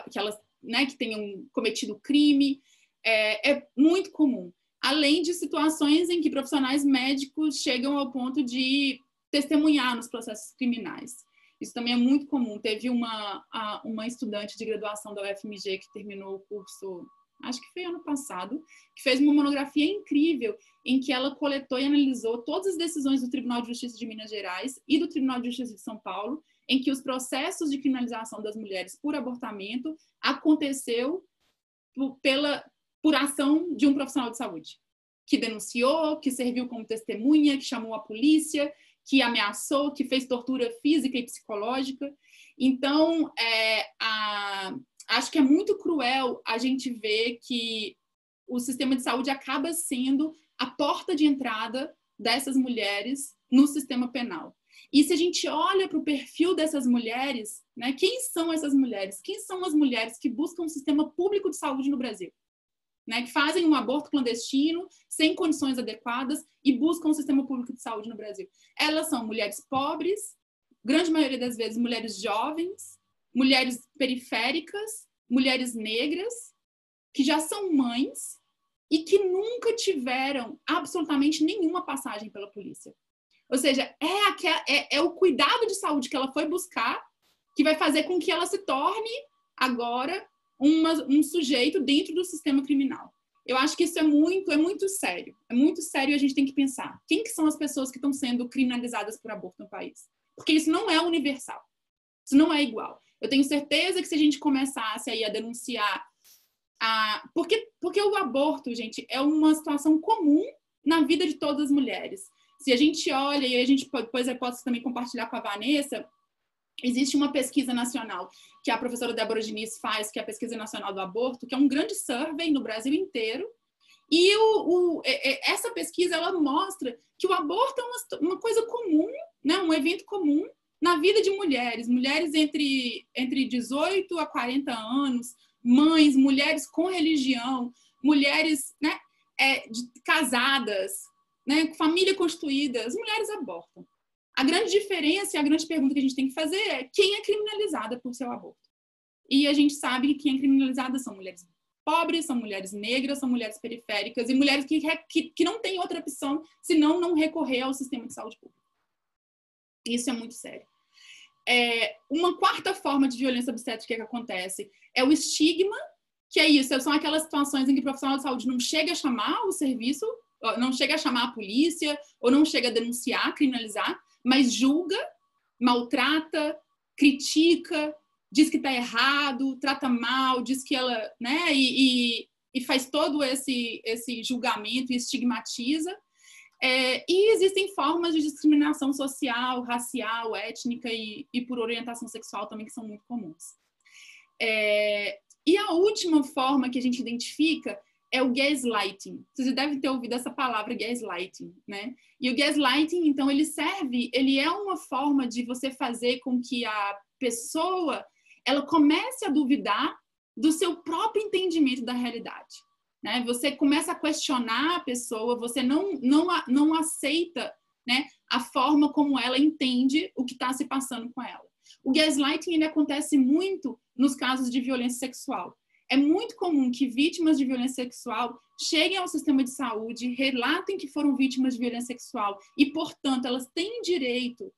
que tenham cometido crime, é muito comum. Além de situações em que profissionais médicos chegam ao ponto de testemunhar nos processos criminais. Isso também é muito comum. Teve uma estudante de graduação da UFMG que terminou o curso, acho que foi ano passado, que fez uma monografia incrível em que ela coletou e analisou todas as decisões do Tribunal de Justiça de Minas Gerais e do Tribunal de Justiça de São Paulo, em que os processos de criminalização das mulheres por abortamento aconteceu por ação de um profissional de saúde, que denunciou, que serviu como testemunha, que chamou a polícia, que ameaçou, que fez tortura física e psicológica. Então, acho que é muito cruel a gente ver que o sistema de saúde acaba sendo a porta de entrada dessas mulheres no sistema penal. E se a gente olha para o perfil dessas mulheres, né, quem são essas mulheres? Quem são as mulheres que buscam um sistema público de saúde no Brasil? Né, que fazem um aborto clandestino, sem condições adequadas e buscam um sistema público de saúde no Brasil. Elas são mulheres pobres, grande maioria das vezes mulheres jovens, mulheres periféricas, mulheres negras, que já são mães e que nunca tiveram absolutamente nenhuma passagem pela polícia. Ou seja, é o cuidado de saúde que ela foi buscar que vai fazer com que ela se torne agora um sujeito dentro do sistema criminal. Eu acho que isso é muito sério. É muito sério e a gente tem que pensar. Quem que são as pessoas que estão sendo criminalizadas por aborto no país? Porque isso não é universal. Isso não é igual. Eu tenho certeza que se a gente começasse aí a denunciar... Porque o aborto, gente, é uma situação comum na vida de todas as mulheres. Se a gente olha, e a gente depois eu posso também compartilhar com a Vanessa, existe uma pesquisa nacional que a professora Débora Diniz faz, que é a Pesquisa Nacional do Aborto, que é um grande survey no Brasil inteiro, E essa pesquisa, ela mostra que o aborto é uma coisa comum, né? Um evento comum na vida de mulheres entre 18 a 40 anos, mães, mulheres com religião, mulheres, né, casadas, né, família constituída, as mulheres abortam. A grande diferença e a grande pergunta que a gente tem que fazer é quem é criminalizada por seu aborto. E a gente sabe que quem é criminalizada são mulheres pobres, são mulheres negras, são mulheres periféricas e mulheres que não têm outra opção senão não recorrer ao sistema de saúde pública. Isso é muito sério. Uma quarta forma de violência obstétrica que acontece é o estigma, que é isso, são aquelas situações em que o profissional de saúde não chega a chamar o serviço, não chega a chamar a polícia, ou não chega a denunciar, criminalizar, mas julga, maltrata, critica, diz que está errado, trata mal, diz que ela, né, e faz todo esse julgamento e estigmatiza. E existem formas de discriminação social, racial, étnica e por orientação sexual também que são muito comuns. E a última forma que a gente identifica é o gaslighting. Vocês devem ter ouvido essa palavra gaslighting, né? E o gaslighting, então, ele é uma forma de você fazer com que a pessoa ela comece a duvidar do seu próprio entendimento da realidade. Né? Você começa a questionar a pessoa, você não aceita, né, a forma como ela entende o que está se passando com ela. O gaslighting ele acontece muito nos casos de violência sexual. É muito comum que vítimas de violência sexual cheguem ao sistema de saúde, relatem que foram vítimas de violência sexual e, portanto, elas têm direito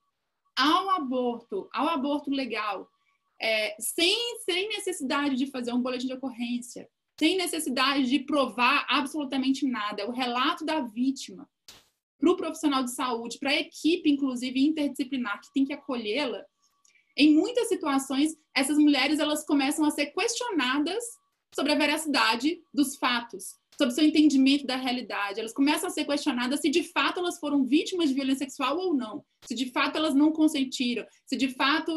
ao aborto legal, sem necessidade de fazer um boletim de ocorrência, sem necessidade de provar absolutamente nada. O relato da vítima para o profissional de saúde, para a equipe, inclusive, interdisciplinar, que tem que acolhê-la, em muitas situações, essas mulheres elas começam a ser questionadas sobre a veracidade dos fatos, sobre o seu entendimento da realidade. Elas começam a ser questionadas se de fato elas foram vítimas de violência sexual ou não, se de fato elas não consentiram, se de fato...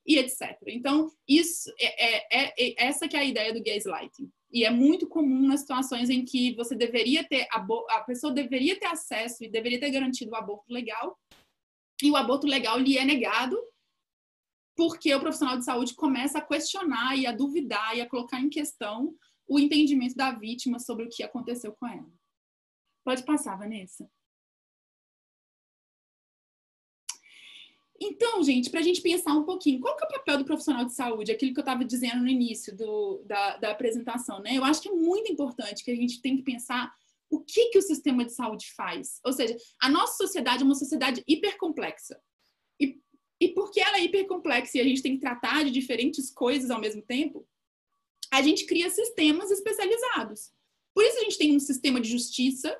e etc. Então, isso essa que é a ideia do gaslighting. E é muito comum nas situações em que você a pessoa deveria ter acesso e deveria ter garantido o aborto legal, e o aborto legal lhe é negado porque o profissional de saúde começa a questionar e a duvidar e a colocar em questão o entendimento da vítima sobre o que aconteceu com ela. Pode passar, Vanessa. Então, gente, para a gente pensar um pouquinho, qual que é o papel do profissional de saúde? Aquilo que eu estava dizendo no início da apresentação, né? Eu acho que é muito importante que a gente tem que pensar o que o sistema de saúde faz. Ou seja, a nossa sociedade é uma sociedade hipercomplexa. E porque ela é hipercomplexa e a gente tem que tratar de diferentes coisas ao mesmo tempo, a gente cria sistemas especializados. Por isso a gente tem um sistema de justiça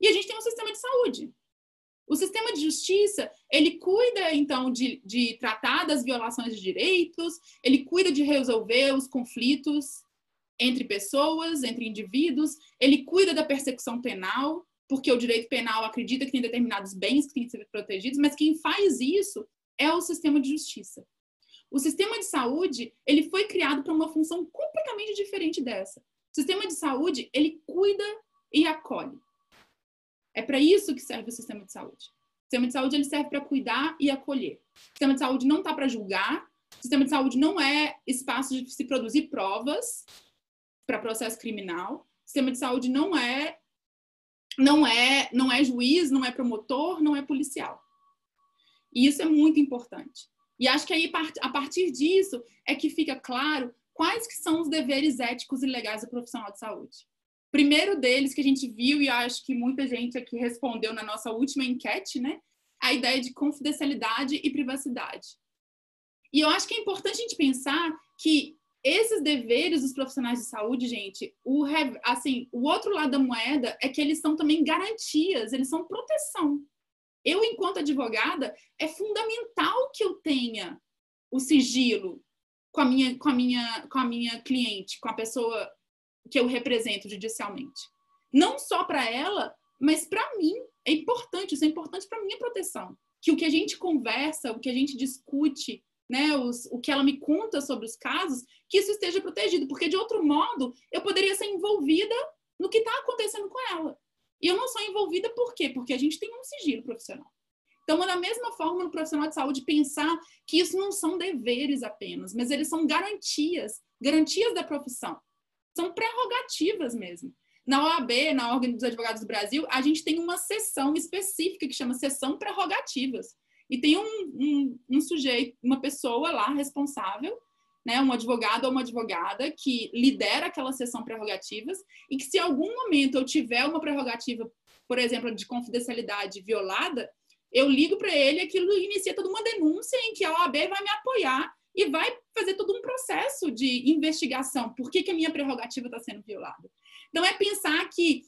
e a gente tem um sistema de saúde. O sistema de justiça, ele cuida, então, de tratar das violações de direitos, ele cuida de resolver os conflitos entre pessoas, entre indivíduos, ele cuida da persecução penal, porque o direito penal acredita que tem determinados bens que têm que ser protegidos, mas quem faz isso é o sistema de justiça. O sistema de saúde, ele foi criado para uma função completamente diferente dessa. O sistema de saúde, ele cuida e acolhe. É para isso que serve o sistema de saúde. O sistema de saúde ele serve para cuidar e acolher. O sistema de saúde não está para julgar. O sistema de saúde não é espaço de se produzir provas para processo criminal. O sistema de saúde não é juiz, não é promotor, não é policial. E isso é muito importante. E acho que aí, a partir disso, é que fica claro quais que são os deveres éticos e legais do profissional de saúde. Primeiro deles, que a gente viu, e acho que muita gente aqui respondeu na nossa última enquete, né? A ideia de confidencialidade e privacidade. E eu acho que é importante a gente pensar que esses deveres dos profissionais de saúde, gente, o outro lado da moeda é que eles são também garantias, eles são proteção. Eu, enquanto advogada, é fundamental que eu tenha o sigilo com a minha cliente, com a pessoa que eu represento judicialmente. Não só para ela, mas para mim. É importante, isso é importante para a minha proteção. Que o que a gente conversa, o que a gente discute, né, o que ela me conta sobre os casos, que isso esteja protegido. Porque, de outro modo, eu poderia ser envolvida no que está acontecendo com ela. E eu não sou envolvida por quê? Porque a gente tem um sigilo profissional. Então, da mesma forma, no profissional de saúde, pensar que isso não são deveres apenas, mas eles são garantias da profissão. São prerrogativas mesmo. Na OAB, na Ordem dos Advogados do Brasil, a gente tem uma seção específica que chama seção prerrogativas. E tem um sujeito, uma pessoa lá responsável, né, um advogado ou uma advogada que lidera aquela seção prerrogativas e que se em algum momento eu tiver uma prerrogativa, por exemplo, de confidencialidade violada, eu ligo para ele e aquilo inicia toda uma denúncia em que a OAB vai me apoiar e vai fazer todo um processo de investigação. Por que a minha prerrogativa está sendo violada? Então, é pensar que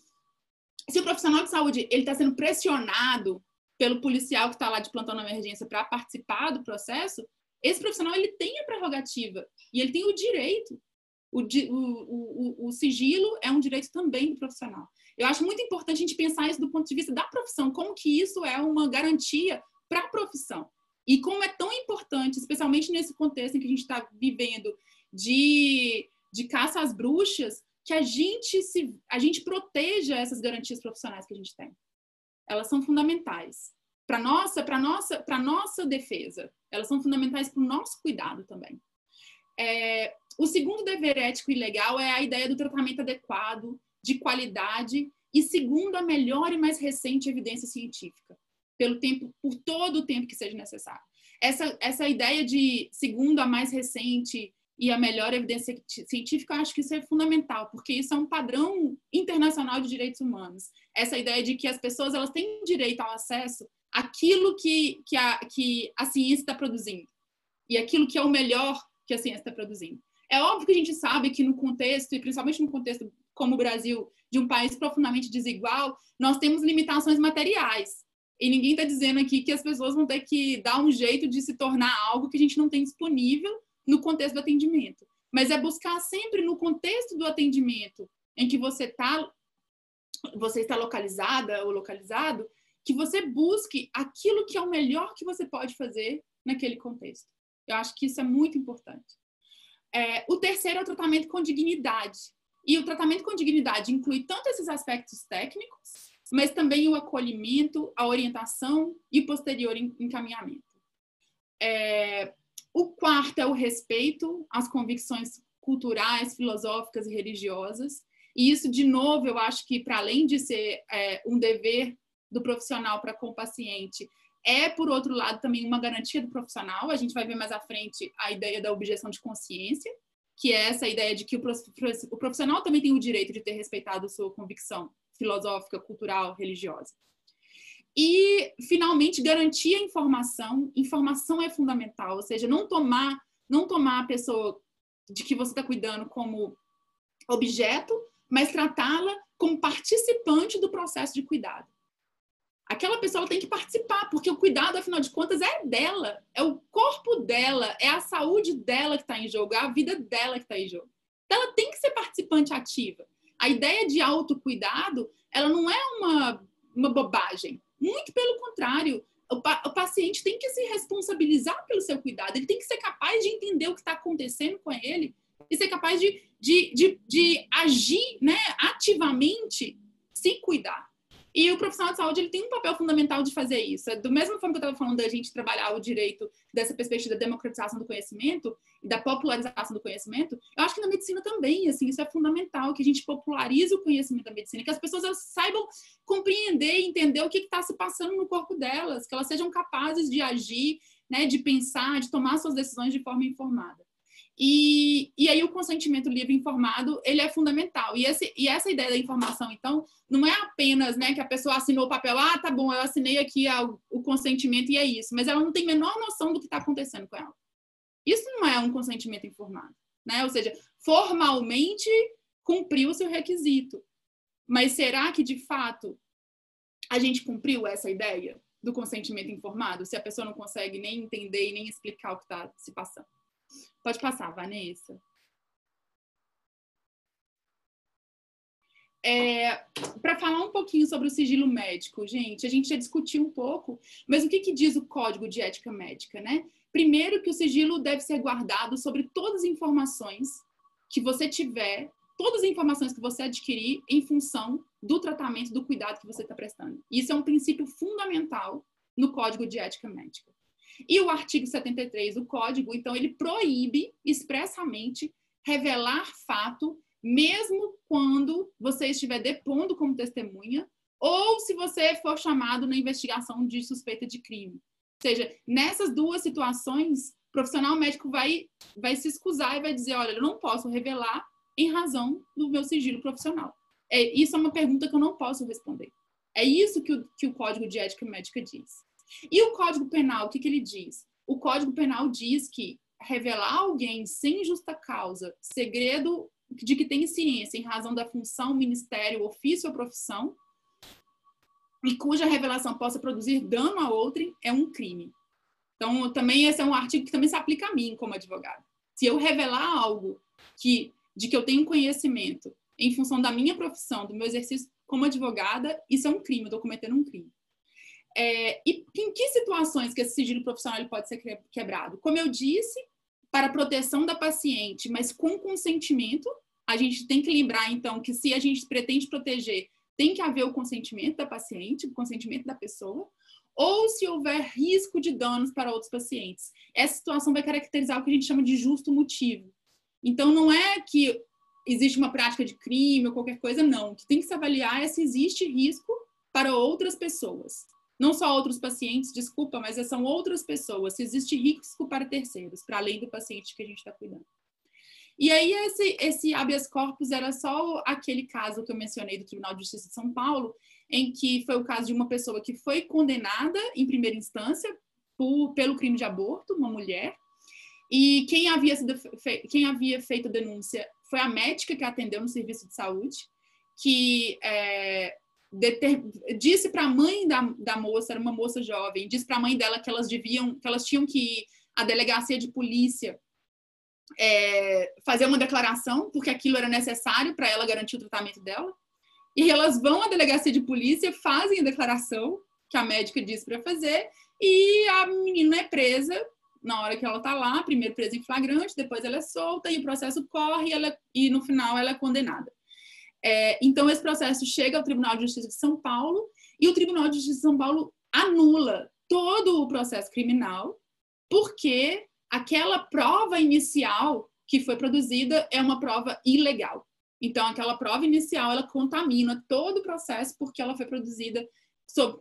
se o profissional de saúde ele está sendo pressionado pelo policial que está lá de plantão na emergência para participar do processo, esse profissional ele tem a prerrogativa e ele tem o direito. O sigilo é um direito também do profissional. Eu acho muito importante a gente pensar isso do ponto de vista da profissão, como que isso é uma garantia para a profissão. E como é tão importante, especialmente nesse contexto em que a gente está vivendo de caça às bruxas, que a gente proteja essas garantias profissionais que a gente tem. Elas são fundamentais para nossa defesa. Elas são fundamentais para o nosso cuidado também. O segundo dever ético e legal é a ideia do tratamento adequado, de qualidade e segundo a melhor e mais recente evidência científica, por todo o tempo que seja necessário. Essa ideia de segundo a mais recente e a melhor evidência científica, eu acho que isso é fundamental, porque isso é um padrão internacional de direitos humanos. Essa ideia de que as pessoas elas têm direito ao acesso àquilo que a ciência está produzindo e aquilo que é o melhor que a ciência está produzindo. É óbvio que a gente sabe que no contexto, e principalmente no contexto como o Brasil, de um país profundamente desigual, nós temos limitações materiais. E ninguém está dizendo aqui que as pessoas vão ter que dar um jeito de se tornar algo que a gente não tem disponível no contexto do atendimento. Mas é buscar sempre no contexto do atendimento em que você está localizada ou localizado, que você busque aquilo que é o melhor que você pode fazer naquele contexto. Eu acho que isso é muito importante. O terceiro é o tratamento com dignidade. E o tratamento com dignidade inclui tanto esses aspectos técnicos, mas também o acolhimento, a orientação e o posterior encaminhamento. O quarto é o respeito às convicções culturais, filosóficas e religiosas. E isso, de novo, eu acho que, para além de ser um dever do profissional para com o paciente, por outro lado, também uma garantia do profissional. A gente vai ver mais à frente a ideia da objeção de consciência, que é essa ideia de que o profissional também tem o direito de ter respeitado a sua convicção filosófica, cultural, religiosa. E, finalmente, garantir a informação. Informação é fundamental, ou seja, não tomar a pessoa de que você está cuidando como objeto, mas tratá-la como participante do processo de cuidado. Aquela pessoa tem que participar, porque o cuidado, afinal de contas, é dela, é o corpo dela, é a saúde dela que está em jogo, é a vida dela que está em jogo. Então, ela tem que ser participante ativa. A ideia de autocuidado, ela não é uma bobagem. Muito pelo contrário, o paciente tem que se responsabilizar pelo seu cuidado, ele tem que ser capaz de entender o que está acontecendo com ele e ser capaz de agir, né, ativamente, se cuidar. E o profissional de saúde ele tem um papel fundamental de fazer isso. Do mesmo forma que eu estava falando da gente trabalhar o direito dessa perspectiva da democratização do conhecimento e da popularização do conhecimento, eu acho que na medicina também, assim, isso é fundamental, que a gente popularize o conhecimento da medicina, que as pessoas saibam compreender e entender o que está se passando no corpo delas, que elas sejam capazes de agir, né, de pensar, de tomar suas decisões de forma informada. E aí o consentimento livre informado, ele é fundamental. E essa ideia da informação, então, não é apenas, né, que a pessoa assinou o papel, tá bom, eu assinei aqui o consentimento e é isso, mas ela não tem a menor noção do que está acontecendo com ela. Isso não é um consentimento informado, né? Ou seja, formalmente cumpriu o seu requisito. Mas será que, de fato, a gente cumpriu essa ideia do consentimento informado, se a pessoa não consegue nem entender e nem explicar o que está se passando? Pode passar, Vanessa. Para falar um pouquinho sobre o sigilo médico, gente, a gente já discutiu um pouco, mas o que diz o Código de Ética Médica, né? Primeiro, que o sigilo deve ser guardado sobre todas as informações que você tiver todas as informações que você adquirir em função do tratamento, do cuidado que você está prestando. Isso é um princípio fundamental no Código de Ética Médica. E o artigo 73 do Código, então, ele proíbe expressamente revelar fato, mesmo quando você estiver depondo como testemunha, ou se você for chamado na investigação de suspeita de crime. Ou seja, nessas duas situações, o profissional médico vai se excusar e vai dizer, olha, eu não posso revelar em razão do meu sigilo profissional. Isso é uma pergunta que eu não posso responder. É isso que o Código de Ética Médica diz. E o Código Penal, o que ele diz? O Código Penal diz que revelar alguém sem justa causa, segredo de que tem ciência em razão da função, ministério, ofício ou profissão, e cuja revelação possa produzir dano a outrem, é um crime. Então, também esse é um artigo que também se aplica a mim como advogado. Se eu revelar algo de que eu tenho conhecimento em função da minha profissão, do meu exercício como advogada, isso é um crime, eu estou cometendo um crime. E em que situações que esse sigilo profissional ele pode ser quebrado? Como eu disse, para a proteção da paciente, mas com consentimento. A gente tem que lembrar, então, que se a gente pretende proteger, tem que haver o consentimento da paciente, o consentimento da pessoa, ou se houver risco de danos para outros pacientes. Essa situação vai caracterizar o que a gente chama de justo motivo. Então, não é que existe uma prática de crime ou qualquer coisa, não. O que tem que se avaliar é se existe risco para outras pessoas. Não só outros pacientes, desculpa, mas são outras pessoas. Se existe risco para terceiros, para além do paciente que a gente está cuidando. E aí, esse habeas corpus era só aquele caso que eu mencionei do Tribunal de Justiça de São Paulo, em que foi o caso de uma pessoa que foi condenada em primeira instância pelo crime de aborto, uma mulher, e quem havia feito a denúncia foi a médica que atendeu no serviço de saúde, que disse para a mãe da moça, era uma moça jovem, disse para a mãe dela que elas tinham que ir à delegacia de polícia fazer uma declaração, porque aquilo era necessário para ela garantir o tratamento dela. E elas vão à delegacia de polícia, fazem a declaração que a médica disse para fazer, e a menina é presa na hora que ela está lá, primeiro presa em flagrante, depois ela é solta, e o processo corre, e no final ela é condenada. Então, esse processo chega ao Tribunal de Justiça de São Paulo, e o Tribunal de Justiça de São Paulo anula todo o processo criminal, porque aquela prova inicial que foi produzida é uma prova ilegal. Então, aquela prova inicial, ela contamina todo o processo porque ela foi produzida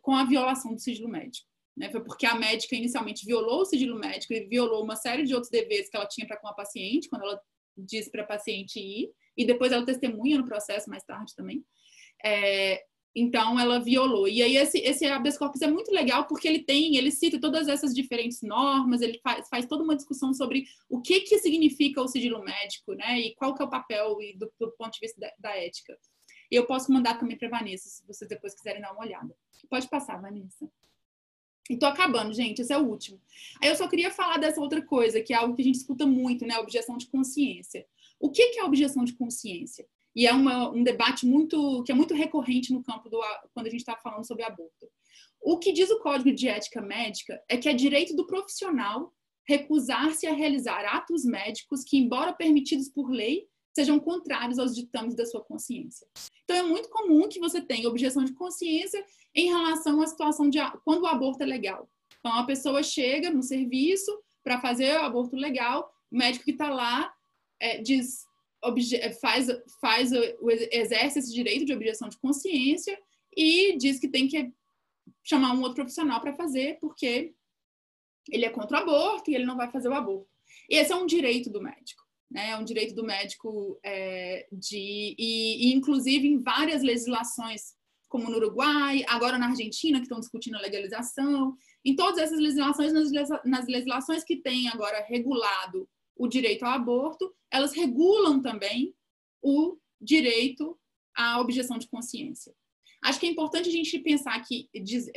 com a violação do sigilo médico. Né? Foi porque a médica inicialmente violou o sigilo médico e violou uma série de outros deveres que ela tinha para com a paciente, quando ela disse para a paciente ir, e depois ela testemunha no processo mais tarde também. Então, ela violou. E aí, esse habeas corpus é muito legal porque ele cita todas essas diferentes normas, ele faz toda uma discussão sobre o que significa o sigilo médico, né? E qual que é o papel do ponto de vista da ética. E eu posso mandar também para a Vanessa, se vocês depois quiserem dar uma olhada. Pode passar, Vanessa. E tô acabando, gente, esse é o último. Aí eu só queria falar dessa outra coisa, que é algo que a gente escuta muito, né? A objeção de consciência. O que é a objeção de consciência? E é um debate que é muito recorrente no campo quando a gente está falando sobre aborto. O que diz o Código de Ética Médica é que é direito do profissional recusar-se a realizar atos médicos que, embora permitidos por lei, sejam contrários aos ditames da sua consciência. Então, é muito comum que você tenha objeção de consciência em relação à situação de quando o aborto é legal. Então, a pessoa chega no serviço para fazer o aborto legal, o médico que está lá exerce esse direito de objeção de consciência e diz que tem que chamar um outro profissional para fazer, porque ele é contra o aborto e ele não vai fazer o aborto. Esse é um direito do médico, né? É um direito do médico inclusive em várias legislações, como no Uruguai, agora na Argentina, que estão discutindo a legalização, em todas essas legislações, nas legislações que têm agora regulado o direito ao aborto, elas regulam também o direito à objeção de consciência. Acho que é importante a gente pensar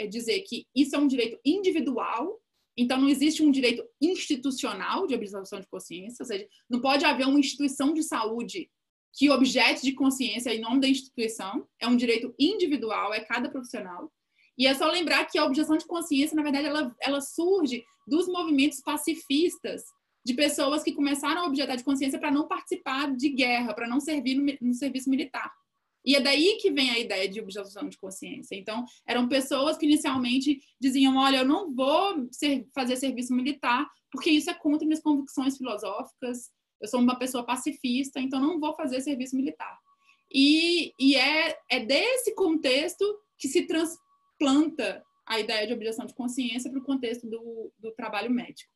dizer que isso é um direito individual, então não existe um direito institucional de objeção de consciência, ou seja, não pode haver uma instituição de saúde que objete de consciência em nome da instituição, é um direito individual, é cada profissional. E é só lembrar que a objeção de consciência, na verdade, ela surge dos movimentos pacifistas de pessoas que começaram a objetar de consciência para não participar de guerra, para não servir no serviço militar. E é daí que vem a ideia de objeção de consciência. Então, eram pessoas que inicialmente diziam, olha, eu não vou fazer serviço militar porque isso é contra minhas convicções filosóficas, eu sou uma pessoa pacifista, então não vou fazer serviço militar. E é desse contexto que se transplanta a ideia de objeção de consciência para o contexto do trabalho médico.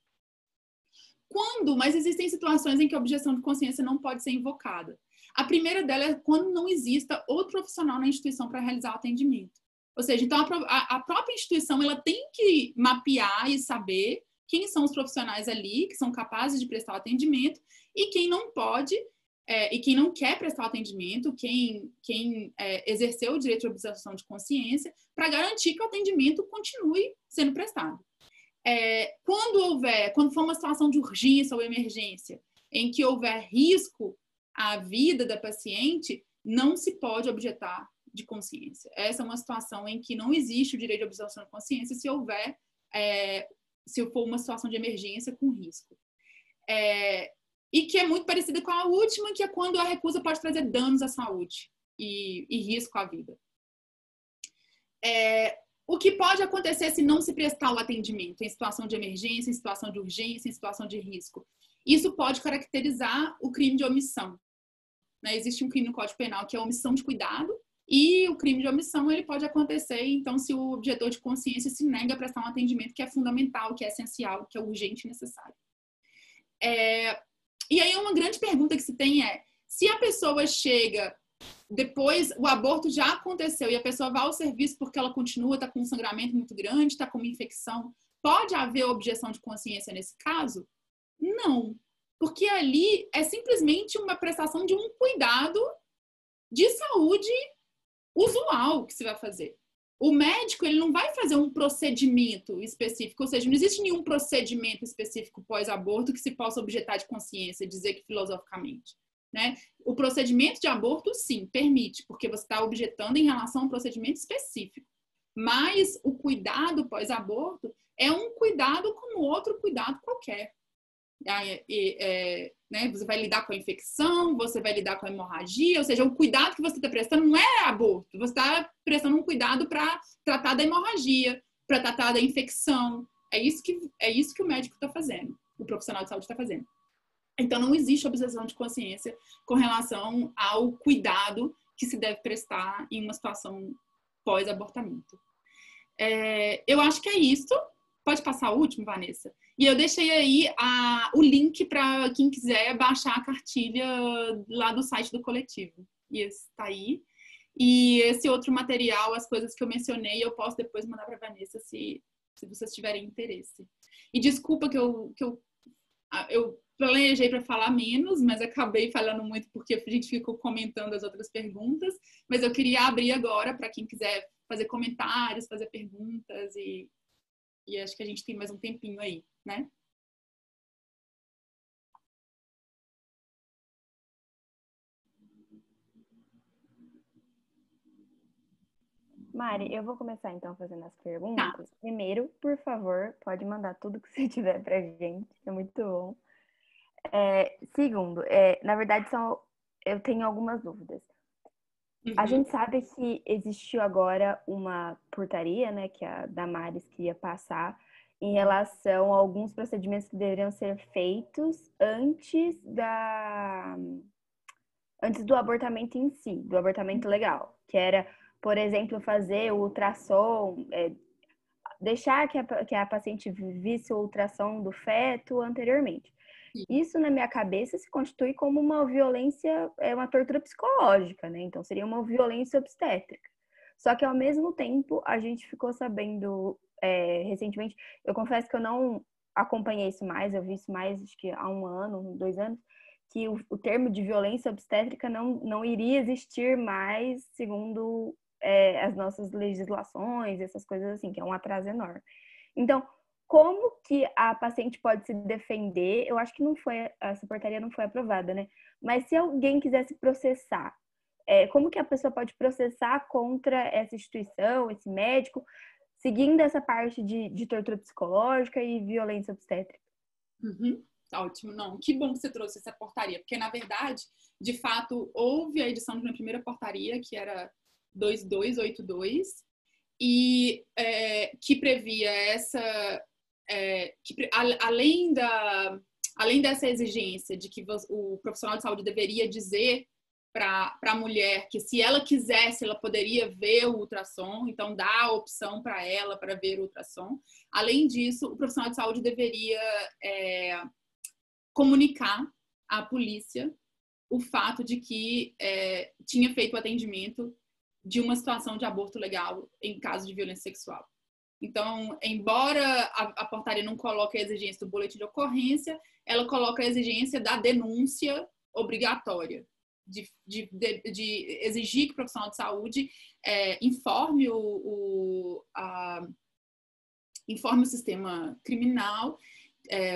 Mas existem situações em que a objeção de consciência não pode ser invocada. A primeira dela é quando não exista outro profissional na instituição para realizar o atendimento. Ou seja, então a própria instituição ela tem que mapear e saber quem são os profissionais ali que são capazes de prestar o atendimento e quem não pode e quem não quer prestar o atendimento, quem exerceu o direito de objeção de consciência, para garantir que o atendimento continue sendo prestado. Quando for uma situação de urgência ou emergência, em que houver risco à vida da paciente, não se pode objetar de consciência. Essa é uma situação em que não existe o direito de objeção de consciência se for uma situação de emergência com risco. E que é muito parecida com a última, que é quando a recusa pode trazer danos à saúde e risco à vida. O que pode acontecer se não se prestar o atendimento em situação de emergência, em situação de urgência, em situação de risco? Isso pode caracterizar o crime de omissão. Existe um crime no Código Penal que é omissão de cuidado, e o crime de omissão ele pode acontecer, então, se o objetor de consciência se nega a prestar um atendimento que é fundamental, que é essencial, que é urgente e necessário. E aí uma grande pergunta que se tem é, se a pessoa chega depois, o aborto já aconteceu e a pessoa vai ao serviço porque ela continua, está com um sangramento muito grande, está com uma infecção, pode haver objeção de consciência nesse caso? Não, porque ali é simplesmente uma prestação de um cuidado de saúde usual que se vai fazer. O médico ele não vai fazer um procedimento específico, ou seja, não existe nenhum procedimento específico pós-aborto que se possa objetar de consciência, dizer que filosoficamente. O procedimento de aborto, sim, permite, porque você está objetando em relação a um procedimento específico. Mas o cuidado pós-aborto é um cuidado como outro cuidado qualquer. Você vai lidar com a infecção, você vai lidar com a hemorragia, ou seja, o cuidado que você está prestando não é aborto, você está prestando um cuidado para tratar da hemorragia, para tratar da infecção. É isso que o médico está fazendo, o profissional de saúde está fazendo. Então, não existe objeção de consciência com relação ao cuidado que se deve prestar em uma situação pós-abortamento. Eu acho que é isso. Pode passar o último, Vanessa? E eu deixei aí o link para quem quiser baixar a cartilha lá do site do coletivo. E esse está aí. E esse outro material, as coisas que eu mencionei, eu posso depois mandar para a Vanessa se vocês tiverem interesse. E desculpa que eu planejei para falar menos, mas acabei falando muito porque a gente ficou comentando as outras perguntas. Mas eu queria abrir agora para quem quiser fazer comentários, fazer perguntas e acho que a gente tem mais um tempinho aí, né? Mari, eu vou começar então fazendo as perguntas. Tá. Primeiro, por favor, pode mandar tudo que você tiver pra gente, é muito bom. Segundo, na verdade eu tenho algumas dúvidas. Uhum. A gente sabe que existiu agora uma portaria, né, que a Damares queria passar em relação a alguns procedimentos que deveriam ser feitos antes do abortamento em si, do abortamento legal, que era, por exemplo, fazer o ultrassom, deixar que a paciente visse o ultrassom do feto anteriormente. Isso, na minha cabeça, se constitui como uma violência, uma tortura psicológica, né? Então, seria uma violência obstétrica. Só que, ao mesmo tempo, a gente ficou sabendo recentemente, eu confesso que eu não acompanhei isso mais, eu vi isso mais, acho que há 1 ano, 2 anos, que o termo de violência obstétrica não iria existir mais, segundo as nossas legislações, essas coisas assim, que é um atraso enorme. Então, como que a paciente pode se defender? Eu acho que essa portaria não foi aprovada, né? Mas se alguém quisesse processar, como que a pessoa pode processar contra essa instituição, esse médico, seguindo essa parte de tortura psicológica e violência obstétrica? Uhum. Ótimo, não. Que bom que você trouxe essa portaria, porque, na verdade, de fato, houve a edição de uma primeira portaria, que era 2282, e que previa além dessa exigência de que o profissional de saúde deveria dizer para a mulher que, se ela quisesse, ela poderia ver o ultrassom, então dá a opção para ela para ver o ultrassom. Além disso, o profissional de saúde deveria comunicar à polícia o fato de que tinha feito o atendimento de uma situação de aborto legal em caso de violência sexual. Então, embora a portaria não coloque a exigência do boletim de ocorrência, ela coloca a exigência da denúncia obrigatória, de exigir que o profissional de saúde informe informe o sistema criminal,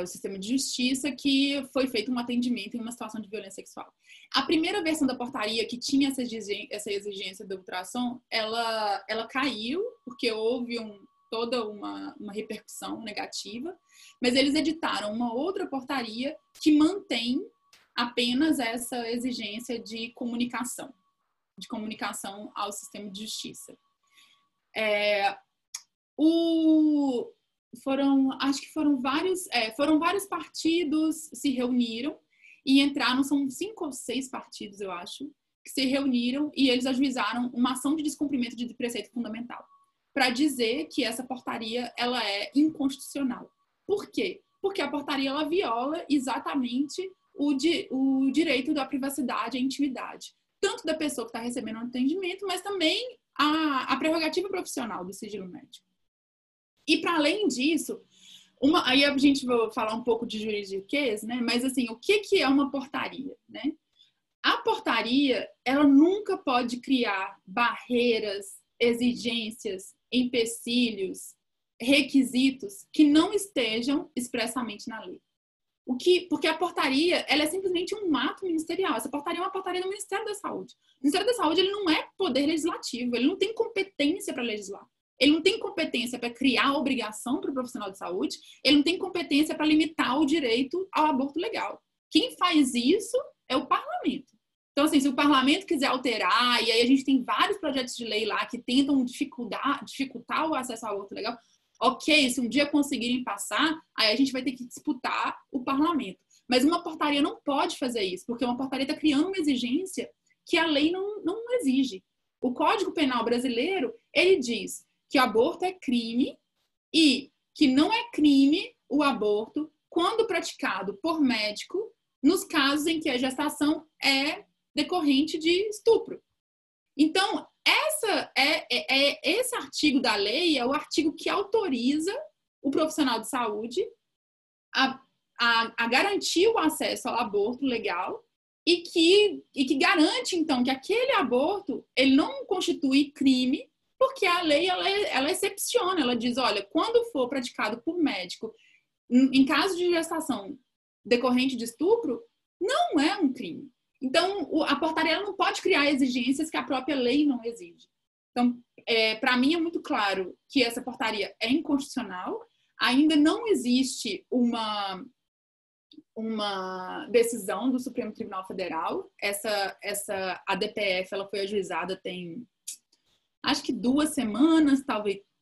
o sistema de justiça, que foi feito um atendimento em uma situação de violência sexual. A primeira versão da portaria que tinha essa exigência do ultrassom, ela caiu, porque houve toda uma repercussão negativa, mas eles editaram uma outra portaria que mantém apenas essa exigência de comunicação ao sistema de justiça. Foram vários partidos se reuniram e entraram, são 5 ou 6 partidos, eu acho, que se reuniram e eles ajuizaram uma ação de descumprimento de preceito fundamental, para dizer que essa portaria ela é inconstitucional. Por quê? Porque a portaria ela viola exatamente o direito da privacidade e intimidade, tanto da pessoa que está recebendo um atendimento, mas também a prerrogativa profissional do sigilo médico. E, para além disso, aí a gente vai falar um pouco de juridiquês, né? Mas, assim, o que é uma portaria, né? A portaria, ela nunca pode criar barreiras, exigências, empecilhos, requisitos que não estejam expressamente na lei. Porque a portaria, ela é simplesmente um ato ministerial. Essa portaria é uma portaria do Ministério da Saúde. O Ministério da Saúde, ele não é poder legislativo, ele não tem competência para legislar. Ele não tem competência para criar obrigação para o profissional de saúde, ele não tem competência para limitar o direito ao aborto legal. Quem faz isso é o parlamento. Então, assim, se o parlamento quiser alterar, e aí a gente tem vários projetos de lei lá que tentam dificultar o acesso ao aborto legal, ok, se um dia conseguirem passar, aí a gente vai ter que disputar o parlamento. Mas uma portaria não pode fazer isso, porque uma portaria está criando uma exigência que a lei não exige. O Código Penal brasileiro, ele diz que o aborto é crime e que não é crime o aborto quando praticado por médico nos casos em que a gestação é decorrente de estupro. Então, esse artigo da lei é o artigo que autoriza o profissional de saúde a garantir o acesso ao aborto legal e que garante, então, que aquele aborto ele não constitui crime, porque a lei ela excepciona, ela diz, olha, quando for praticado por médico em caso de gestação decorrente de estupro, não é um crime. Então, a portaria ela não pode criar exigências que a própria lei não exige. Então, para mim é muito claro que essa portaria é inconstitucional, ainda não existe uma decisão do Supremo Tribunal Federal, essa ADPF ela foi ajuizada tem acho que 2 semanas,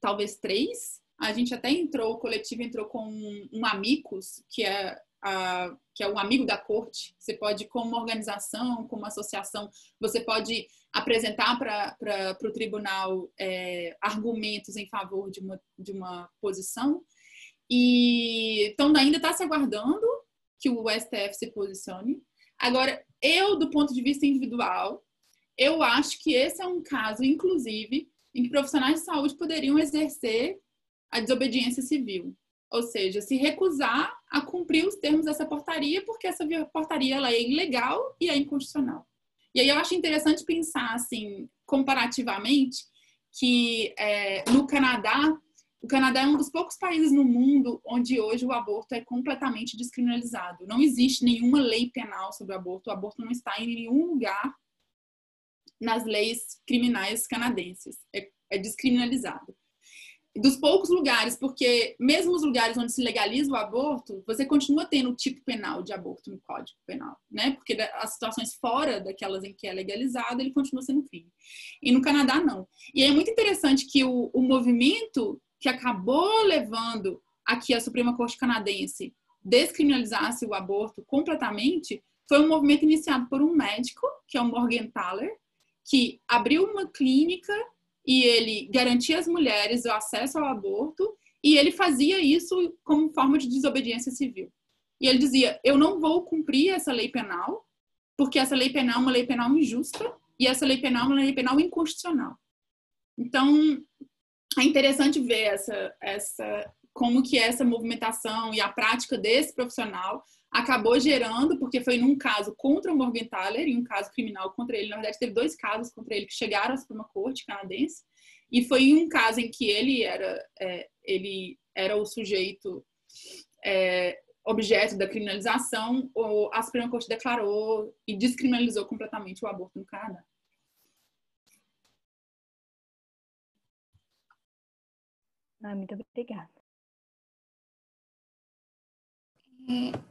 talvez 3. A gente até o coletivo entrou com um amicus, que é o amigo da corte. Você pode, como organização, como associação, você pode apresentar para o tribunal argumentos em favor de uma posição. Então, ainda está se aguardando que o STF se posicione. Agora, do ponto de vista individual, eu acho que esse é um caso, inclusive, em que profissionais de saúde poderiam exercer a desobediência civil. Ou seja, se recusar a cumprir os termos dessa portaria, porque essa portaria ela é ilegal e é inconstitucional. E aí eu acho interessante pensar, assim, comparativamente, que no Canadá, o Canadá é um dos poucos países no mundo onde hoje o aborto é completamente descriminalizado. Não existe nenhuma lei penal sobre o aborto não está em nenhum lugar nas leis criminais canadenses. É descriminalizado. dos poucos lugares, porque mesmo os lugares onde se legaliza o aborto, você continua tendo o tipo penal de aborto no Código Penal, né? Porque as situações fora daquelas em que é legalizado, ele continua sendo crime. E no Canadá, não. E é muito interessante que o movimento que acabou levando aqui a Suprema Corte Canadense descriminalizasse o aborto completamente foi um movimento iniciado por um médico, que é o Morgenthaler, que abriu uma clínica e ele garantia às mulheres o acesso ao aborto, e ele fazia isso como forma de desobediência civil. E ele dizia, eu não vou cumprir essa lei penal, porque essa lei penal é uma lei penal injusta, e essa lei penal é uma lei penal inconstitucional. Então, é interessante ver como que essa movimentação e a prática desse profissional acabou gerando, porque foi num caso contra o Morgenthaler e um caso criminal contra ele. Na verdade, teve 2 casos contra ele que chegaram à Suprema Corte canadense. E foi em um caso em que ele era o sujeito objeto da criminalização, a Suprema Corte declarou e descriminalizou completamente o aborto no Canadá. Muito obrigada.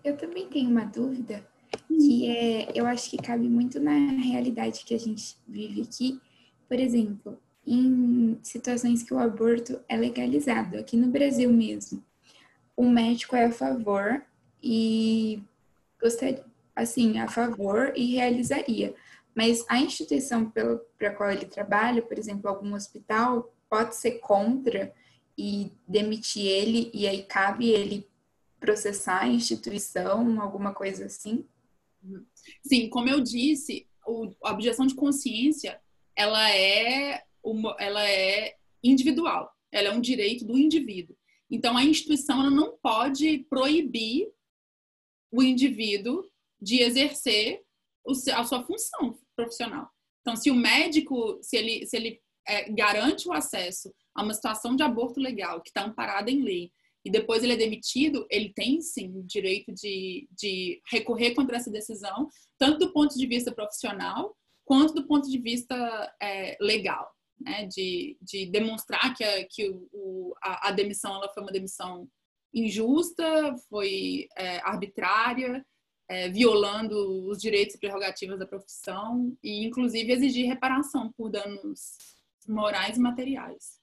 Eu também tenho uma dúvida, que eu acho que cabe muito na realidade que a gente vive aqui. Por exemplo, em situações que o aborto é legalizado, aqui no Brasil mesmo, o médico é a favor e gostaria, assim, a favor e realizaria. Mas a instituição para a qual ele trabalha, por exemplo, algum hospital, pode ser contra e demitir ele, e aí cabe ele processar a instituição, alguma coisa assim? Sim, como eu disse, a objeção de consciência, ela é individual, ela é um direito do indivíduo. Então, a instituição ela não pode proibir o indivíduo de exercer a sua função profissional. Então, se o médico, se ele garante o acesso a uma situação de aborto legal, que está amparada em lei, e depois ele é demitido, ele tem, sim, o direito de recorrer contra essa decisão, tanto do ponto de vista profissional, quanto do ponto de vista legal, né? De demonstrar que a demissão ela foi uma demissão injusta, foi arbitrária, violando os direitos e prerrogativas da profissão, e, inclusive, exigir reparação por danos morais e materiais.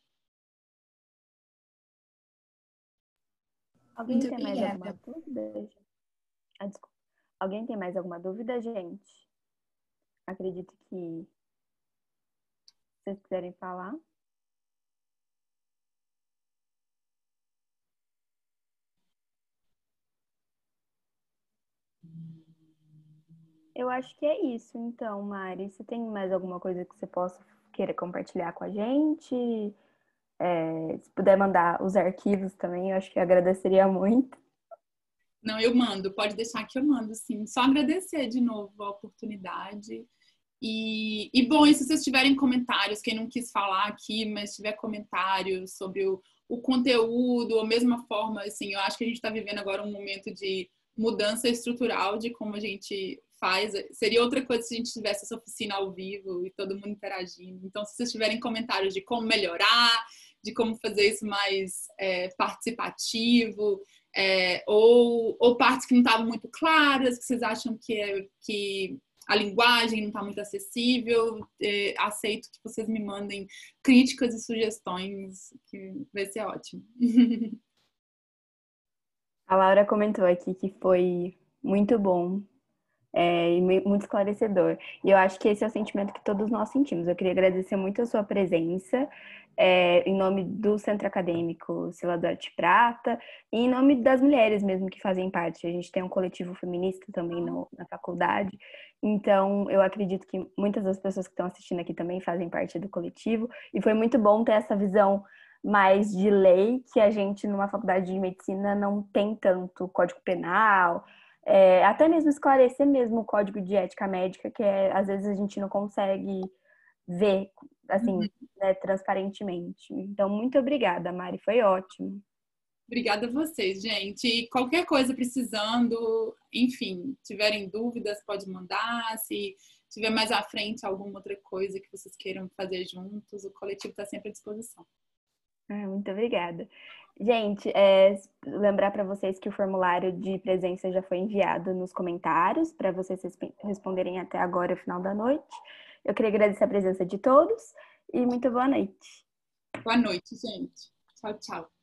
Alguém tem mais alguma dúvida? Desculpa. Alguém tem mais alguma dúvida, gente? Acredito que vocês quiserem falar. Eu acho que é isso, então, Mari. Você tem mais alguma coisa que você possa queira compartilhar com a gente? Se puder mandar os arquivos também, eu acho que eu agradeceria muito. Não, eu mando, pode deixar que eu mando, sim. Só agradecer de novo a oportunidade. E bom, e se vocês tiverem comentários, quem não quis falar aqui, mas tiver comentários sobre o conteúdo, ou mesma forma, assim, eu acho que a gente está vivendo agora um momento de mudança estrutural de como a gente faz. Seria outra coisa se a gente tivesse essa oficina ao vivo e todo mundo interagindo. Então, se vocês tiverem comentários de como melhorar, de como fazer isso mais participativo, ou partes que não estavam muito claras, que vocês acham que a linguagem não está muito acessível, aceito que vocês me mandem críticas e sugestões, que vai ser ótimo. A Laura comentou aqui que foi muito bom e muito esclarecedor. E eu acho que esse é o sentimento que todos nós sentimos. Eu queria agradecer muito a sua presença, em nome do Centro Acadêmico Selador de Prata e em nome das mulheres mesmo que fazem parte. A gente tem um coletivo feminista também na faculdade, então eu acredito que muitas das pessoas que estão assistindo aqui também fazem parte do coletivo, e foi muito bom ter essa visão mais de lei, que a gente numa faculdade de medicina não tem tanto código penal, até mesmo esclarecer mesmo o código de ética médica, que às vezes a gente não consegue ver, assim, né, transparentemente. Então, muito obrigada, Mari, foi ótimo. Obrigada a vocês, gente. E qualquer coisa precisando, enfim, tiverem dúvidas, pode mandar. Se tiver mais à frente alguma outra coisa que vocês queiram fazer juntos, o coletivo está sempre à disposição. Muito obrigada. Gente, lembrar para vocês que o formulário de presença já foi enviado nos comentários para vocês responderem até agora, o final da noite. Eu queria agradecer a presença de todos e muito boa noite. Boa noite, gente. Tchau, tchau.